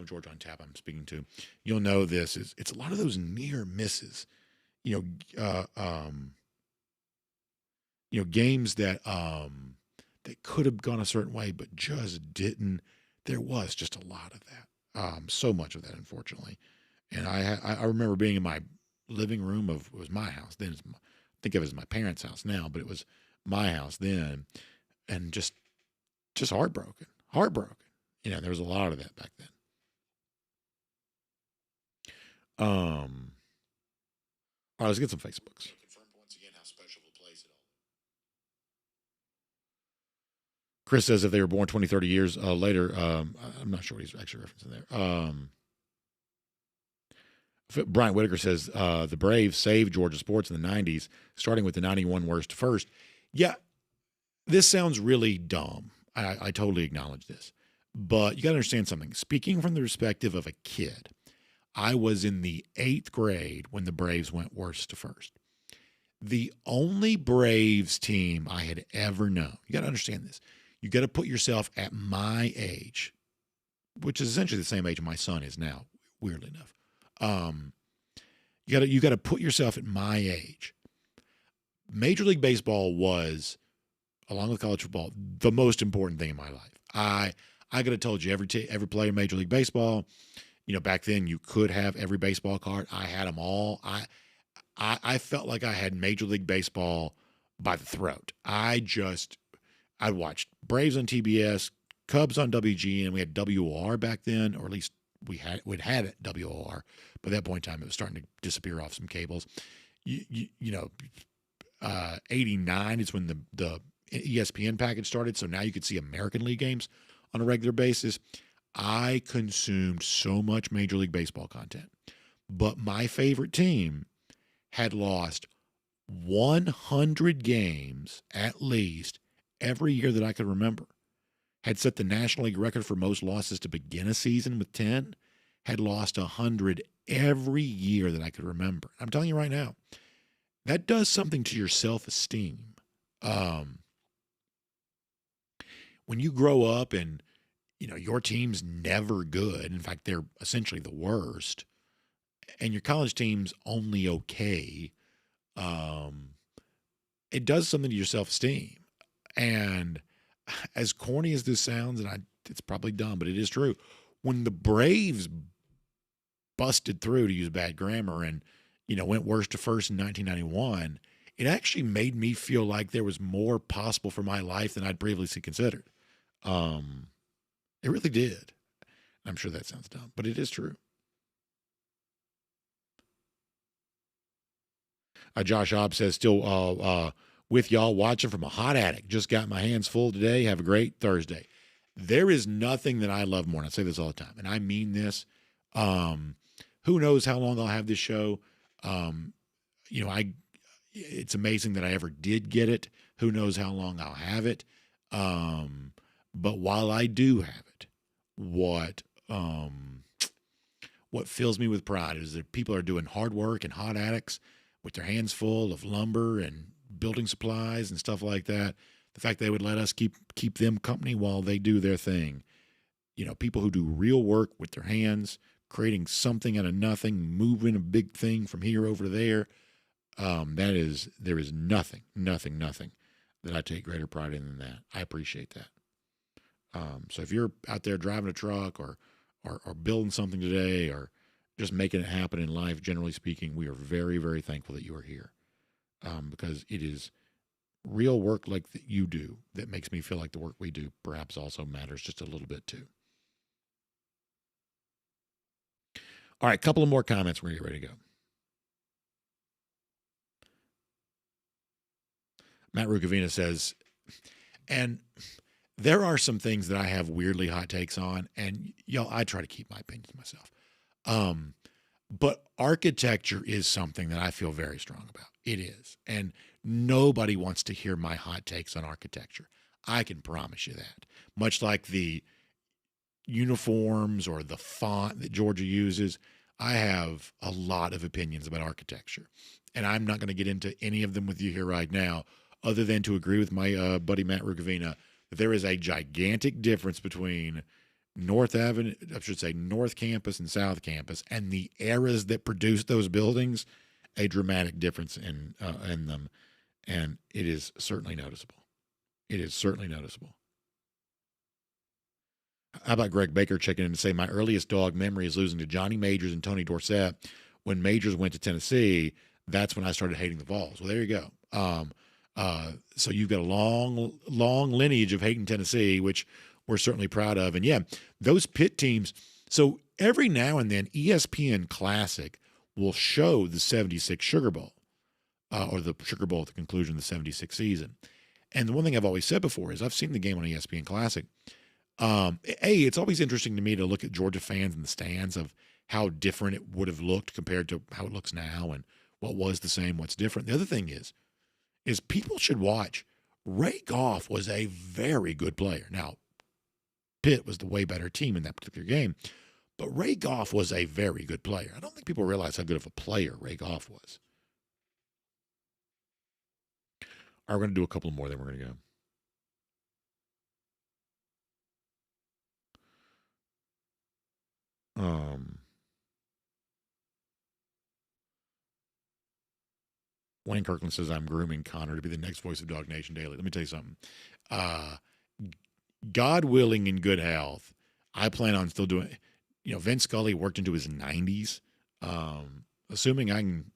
Speaker 1: George on tap I'm speaking to. You'll know this. It's a lot of those near misses. Games that could have gone a certain way but just didn't. There was just a lot of that. So much of that, unfortunately. And I remember being in my living room it was my house then. Think of it as my parents' house now, but it was my house then, and just heartbroken. There was a lot of that back then. All right, let's get some Facebooks. Once again, how special of a place it all. Chris says if they were born 20, 30 years later, I'm not sure what he's actually referencing there. Bryant Whitaker says the Braves saved Georgia sports in the 90s, starting with the 91 worst first. Yeah, this sounds really dumb. I totally acknowledge this. But you got to understand something. Speaking from the perspective of a kid, I was in the 8th grade when the Braves went worst to first. The only Braves team I had ever known, you got to understand this. You got to put yourself at my age, which is essentially the same age my son is now, weirdly enough. You got to put yourself at my age. Major League Baseball was, along with college football, the most important thing in my life. I could have told you every player in Major League Baseball. Back then you could have every baseball card. I had them all. I felt like I had Major League Baseball by the throat. I watched Braves on TBS, Cubs on WGN. We had WOR back then, or at least we'd had it, WOR. By that point in time, it was starting to disappear off some cables. 89 is when the ESPN package started, so now you could see American League games on a regular basis. I consumed so much Major League Baseball content, but my favorite team had lost 100 games at least every year that I could remember, had set the National League record for most losses to begin a season with 10, had lost 100 every year that I could remember. I'm telling you right now, that does something to your self-esteem. When you grow up and your team's never good. In fact, they're essentially the worst. And your college team's only okay. It does something to your self-esteem. And as corny as this sounds, and it's probably dumb, but it is true. When the Braves busted through, to use bad grammar, and, went worst to first in 1991, it actually made me feel like there was more possible for my life than I'd previously considered. It really did. I'm sure that sounds dumb, but it is true. Josh Hobb says, still with y'all watching from a hot attic. Just got my hands full today. Have a great Thursday. There is nothing that I love more, and I say this all the time, and I mean this. Who knows how long I'll have this show? It's amazing that I ever did get it. Who knows how long I'll have it? But while I do have it, what fills me with pride is that people are doing hard work in hot attics with their hands full of lumber and building supplies and stuff like that. The fact they would let us keep them company while they do their thing. People who do real work with their hands, creating something out of nothing, moving a big thing from here over to there. There is nothing that I take greater pride in than that. I appreciate that. So if you're out there driving a truck or building something today or just making it happen in life, generally speaking, we are very, very thankful that you are here, because it is real work like that you do that makes me feel like the work we do perhaps also matters just a little bit too. All right, a couple of more comments. We're ready to go. Matt Rukavina says, and there are some things that I have weirdly hot takes on, and I try to keep my opinions to myself. But architecture is something that I feel very strong about. It is. And nobody wants to hear my hot takes on architecture. I can promise you that. Much like the uniforms or the font that Georgia uses, I have a lot of opinions about architecture. And I'm not going to get into any of them with you here right now, other than to agree with my buddy Matt Rukavina that there is a gigantic difference between North Campus and South Campus, and the eras that produced those buildings, a dramatic difference in them, and it is certainly noticeable. It is certainly noticeable. How about Greg Baker checking in to say, my earliest Dog memory is losing to Johnny Majors and Tony Dorsett. When Majors went to Tennessee, that's when I started hating the Vols. Well, there you go. So you've got a long lineage of hating Tennessee, which we're certainly proud of. And yeah, those Pitt teams. So every now and then, ESPN Classic will show the 76 Sugar Bowl, or the Sugar Bowl at the conclusion of the 76 season. And the one thing I've always said before is I've seen the game on ESPN Classic. It's always interesting to me to look at Georgia fans in the stands of how different it would have looked compared to how it looks now and what was the same, what's different. The other thing is people should watch. Ray Goff was a very good player. Now, Pitt was the way better team in that particular game, but Ray Goff was a very good player. I don't think people realize how good of a player Ray Goff was. All right, we're going to do a couple more, then we're going to go. Wayne Kirkland says, I'm grooming Connor to be the next voice of DawgNation Daily. Let me tell you something. God willing, in good health, I plan on still doing, Vince Scully worked into his 90s. Assuming I can,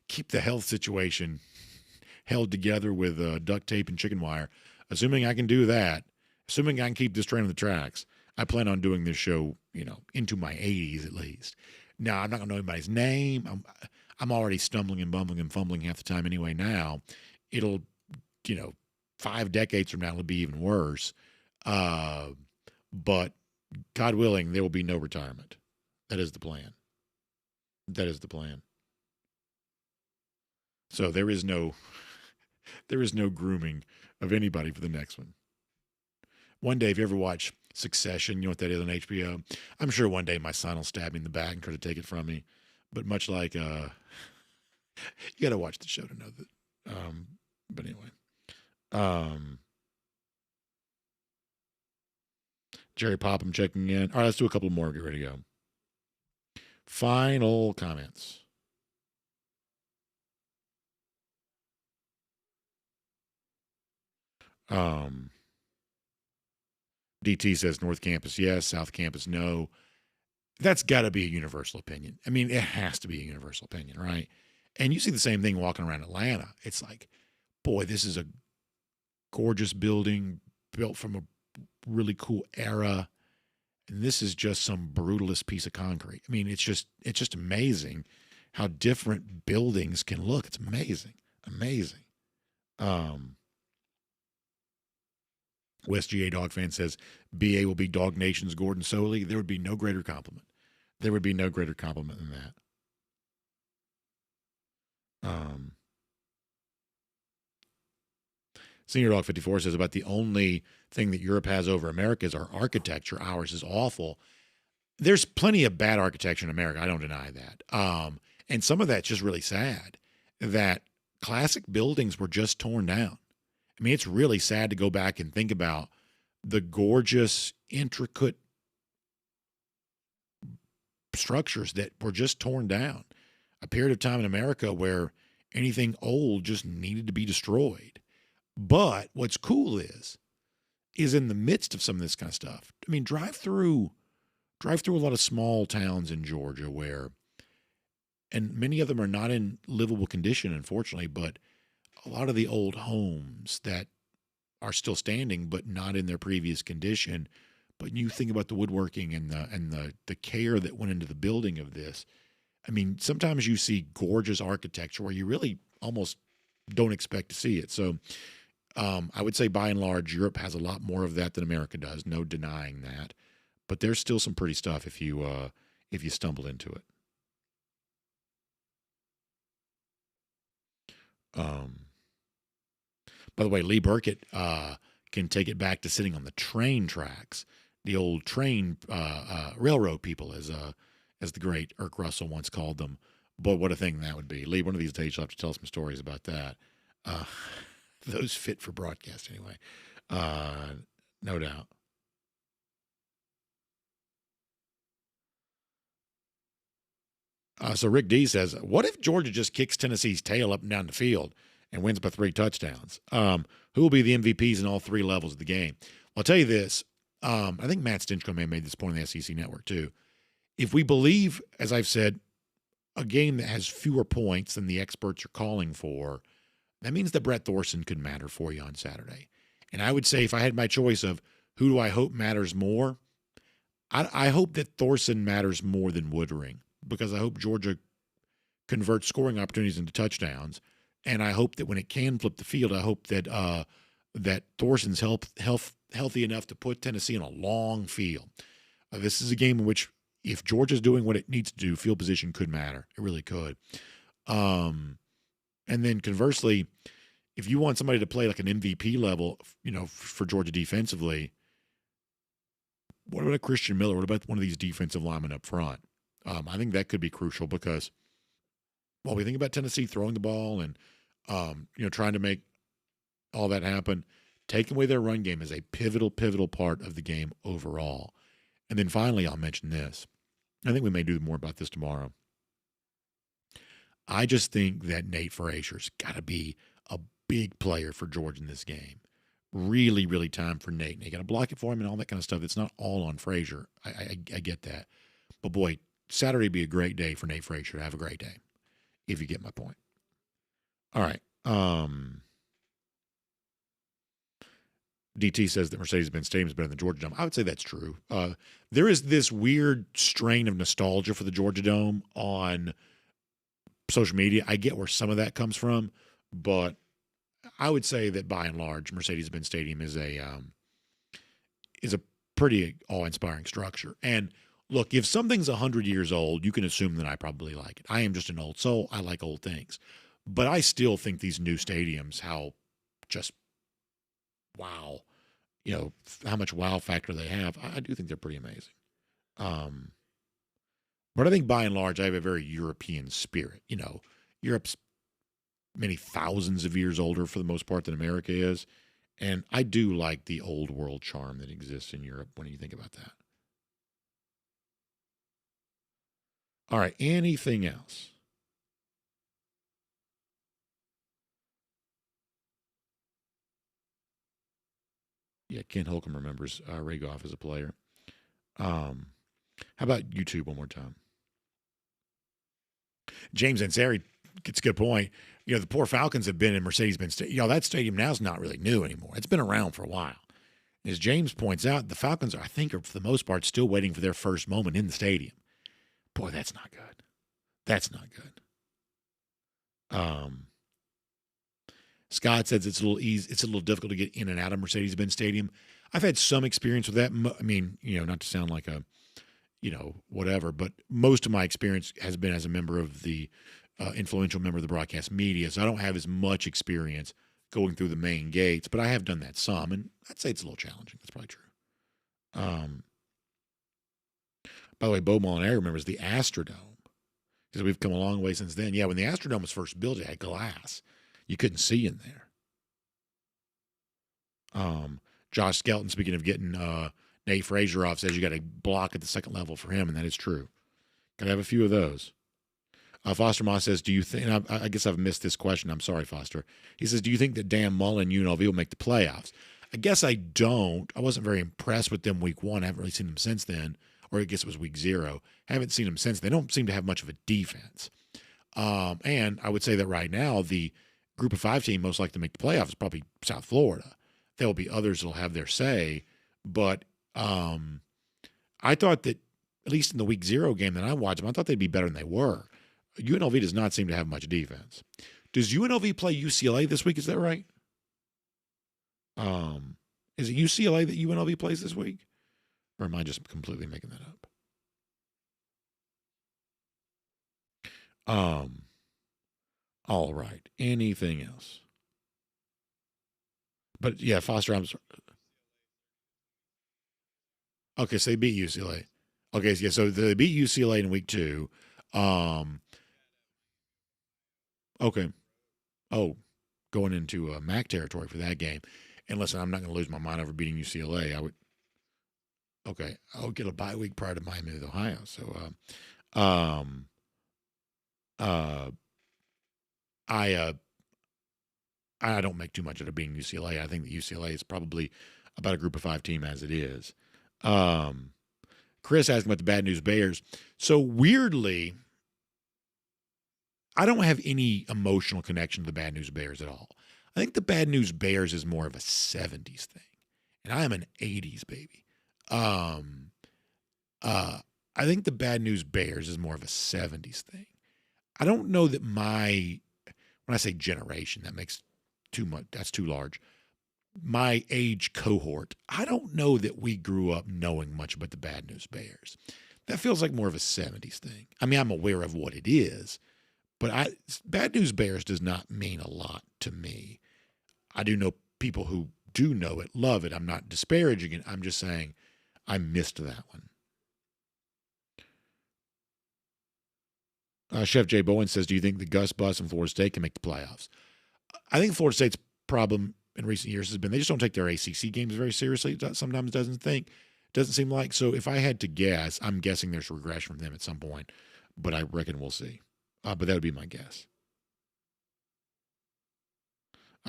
Speaker 1: keep the health situation held together with duct tape and chicken wire, assuming I can do that, assuming I can keep this train on the tracks, I plan on doing this show, into my 80s at least. Now, I'm not going to know anybody's name. I'm already stumbling and bumbling and fumbling half the time anyway now. It'll, 5 decades from now, it'll be even worse. But God willing, there will be no retirement. That is the plan. That is the plan. So there is no grooming of anybody for the next one. One day, if you ever watch Succession, you know what that is on HBO? I'm sure one day my son will stab me in the back and try to take it from me. But much like, you got to watch the show to know that. But anyway. Jerry Popham checking in. All right, let's do a couple more. Get ready to go. Final comments. DT says North Campus, yes. South Campus, no. That's got to be a universal opinion. I mean, it has to be a universal opinion, right? And you see the same thing walking around Atlanta. It's like, boy, this is a gorgeous building built from a really cool era. And this is just some brutalist piece of concrete. I mean, it's just amazing how different buildings can look. It's amazing. Amazing. West GA Dog fan says BA will be Dog Nation's Gordon Soley. There would be no greater compliment. There would be no greater compliment than that. Senior Dog 54 says about the only thing that Europe has over America is our architecture. Ours is awful. There's plenty of bad architecture in America. I don't deny that. And some of that's just really sad that classic buildings were just torn down. I mean, it's really sad to go back and think about the gorgeous, intricate structures that were just torn down. A period of time in America where anything old just needed to be destroyed. But what's cool is in the midst of some of this kind of stuff. I mean, drive through a lot of small towns in Georgia where, and many of them are not in livable condition, unfortunately, but a lot of the old homes that are still standing but not in their previous condition. But you think about the woodworking and the care that went into the building of this. I mean, sometimes you see gorgeous architecture where you really almost don't expect to see it. So I would say by and large, Europe has a lot more of that than America does. No denying that. But there's still some pretty stuff if you stumble into it. By the way, Lee Burkett can take it back to sitting on the train tracks, the old train railroad people, as the great Irk Russell once called them. But what a thing that would be. Lee, one of these days you'll have to tell some stories about that. Those fit for broadcast anyway. No doubt. So Rick D says, what if Georgia just kicks Tennessee's tail up and down the field and wins by 3 touchdowns? Who will be the MVPs in all 3 levels of the game? Well, I'll tell you this. I think Matt Stinchcomb may have made this point on the SEC Network too. If we believe, as I've said, a game that has fewer points than the experts are calling for, that means that Brett Thorson could matter for you on Saturday. And I would say if I had my choice of who do I hope matters more, I hope that Thorson matters more than Woodring, because I hope Georgia converts scoring opportunities into touchdowns. And I hope that when it can flip the field, I hope that that Thorson's healthy enough to put Tennessee in a long field. This is a game in which if Georgia's doing what it needs to do, field position could matter. It really could. And then conversely, if you want somebody to play like an MVP level, for Georgia defensively, what about a Christian Miller? What about one of these defensive linemen up front? I think that could be crucial because while we think about Tennessee throwing the ball and trying to make all that happen, taking away their run game is a pivotal part of the game overall. And then finally, I'll mention this. I think we may do more about this tomorrow. I just think that Nate Frazier's got to be a big player for Georgia in this game. Really, really time for Nate. And you got to block it for him and all that kind of stuff. It's not all on Frazier. I get that. But boy, Saturday would be a great day for Nate Frazier to have a great day, if you get my point. All right. DT says that Mercedes-Benz Stadium is better than the Georgia Dome. I would say that's true. There is this weird strain of nostalgia for the Georgia Dome on social media. I get where some of that comes from, but I would say that by and large, Mercedes-Benz Stadium is a pretty awe-inspiring structure. And look, if something's 100 years old, you can assume that I probably like it. I am just an old soul. I like old things. But I still think these new stadiums, how much wow factor they have, I do think they're pretty amazing. But I think by and large, I have a very European spirit. Europe's many thousands of years older for the most part than America is. And I do like the old world charm that exists in Europe when you think about that. All right, anything else? Yeah, Ken Holcomb remembers Ray Goff as a player. How about YouTube one more time? James Ansari gets a good point. The poor Falcons have been in Mercedes-Benz Stadium. That stadium now is not really new anymore. It's been around for a while. As James points out, the Falcons, I think, are for the most part still waiting for their first moment in the stadium. Boy, that's not good. That's not good. Scott says it's a little difficult to get in and out of Mercedes-Benz Stadium. I've had some experience with that. I mean, not to sound like a, whatever, but most of my experience has been as a member of the influential member of the broadcast media, so I don't have as much experience going through the main gates, but I have done that some, and I'd say it's a little challenging. That's probably true. By the way, Bo Molinari remembers the Astrodome, because we've come a long way since then. Yeah, when the Astrodome was first built, it had glass. You couldn't see in there. Josh Skelton, speaking of getting Nate Frazier off, says you got a block at the second level for him, and that is true. Got to have a few of those. Foster Moss says, do you think, I guess I've missed this question. I'm sorry, Foster. He says, do you think that Dan Mullen, UNLV will make the playoffs? I guess I don't. I wasn't very impressed with them week one. I haven't really seen them since then, or I guess it was week 0. Haven't seen them since. They don't seem to have much of a defense. And I would say that right now, the group of 5 team most likely to make the playoffs is probably South Florida. There will be others that will have their say, but I thought that, at least in the week 0 game that I watched them, I thought they'd be better than they were. UNLV does not seem to have much defense. Does UNLV play UCLA this week? Is that right? Is it UCLA that UNLV plays this week? Or am I just completely making that up? All right. Anything else? But yeah, Foster, I'm sorry. Okay, so they beat UCLA. Okay, yeah, so they beat UCLA in week 2. Okay. Oh, going into MAC territory for that game. And listen, I'm not going to lose my mind over beating UCLA. Okay, I'll get a bye week prior to Miami of Ohio. So, I don't make too much out of beating UCLA. I think that UCLA is probably about a group of 5 team as it is. Chris asking about the Bad News Bears. So weirdly, I don't have any emotional connection to the Bad News Bears at all. I think the Bad News Bears is more of a 70s thing, and I am an 80s baby. I think the Bad News Bears is more of a 70s thing. I don't know that when I say generation, that makes too much, that's too large. My age cohort, I don't know that we grew up knowing much about the Bad News Bears. That feels like more of a 70s thing. I mean, I'm aware of what it is, but Bad News Bears does not mean a lot to me. I do know people who do know it, love it. I'm not disparaging it. I'm just saying I missed that one. Chef Jay Bowen says, do you think the Gus Bus and Florida State can make the playoffs? I think Florida State's problem in recent years has been they just don't take their ACC games very seriously. Sometimes doesn't seem like. So if I had to guess, I'm guessing there's regression from them at some point, but I reckon we'll see. But that would be my guess.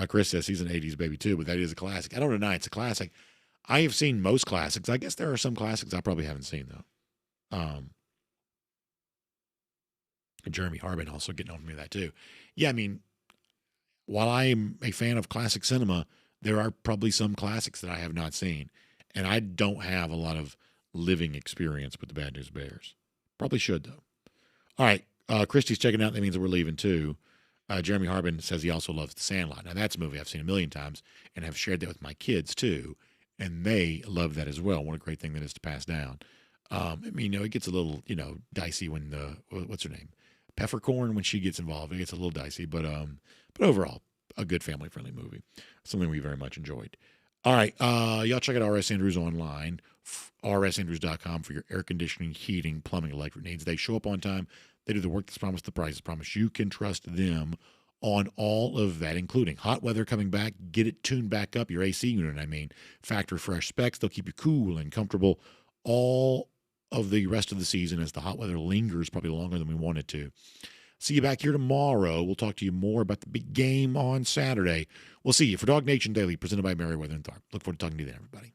Speaker 1: Chris says he's an 80s baby too, but that is a classic. I don't deny it's a classic. I have seen most classics. I guess there are some classics I probably haven't seen though. Jeremy Harbin also getting on me with that too. Yeah, I mean, while I am a fan of classic cinema, there are probably some classics that I have not seen, and I don't have a lot of living experience with the Bad News Bears. Probably should though. All right, Christy's checking out. That means that we're leaving too. Jeremy Harbin says he also loves The Sandlot. Now that's a movie I've seen a million times and have shared that with my kids too, and they love that as well. What a great thing that is to pass down. I mean, it gets a little, dicey when what's her name? Peppercorn, when she gets involved, it gets a little dicey, but overall, a good family-friendly movie. Something we very much enjoyed. All right, y'all check out R.S. Andrews online, rsandrews.com for your air conditioning, heating, plumbing, electric needs. They show up on time. They do the work that's promised, the price is promised. You can trust them on all of that, including hot weather coming back, get it tuned back up, your AC unit, factory fresh specs. They'll keep you cool and comfortable all of the rest of the season as the hot weather lingers probably longer than we want it to. See you back here tomorrow. We'll talk to you more about the big game on Saturday. We'll see you for DawgNation Daily, presented by Merriweather and Tharp. Look forward to talking to you then, everybody.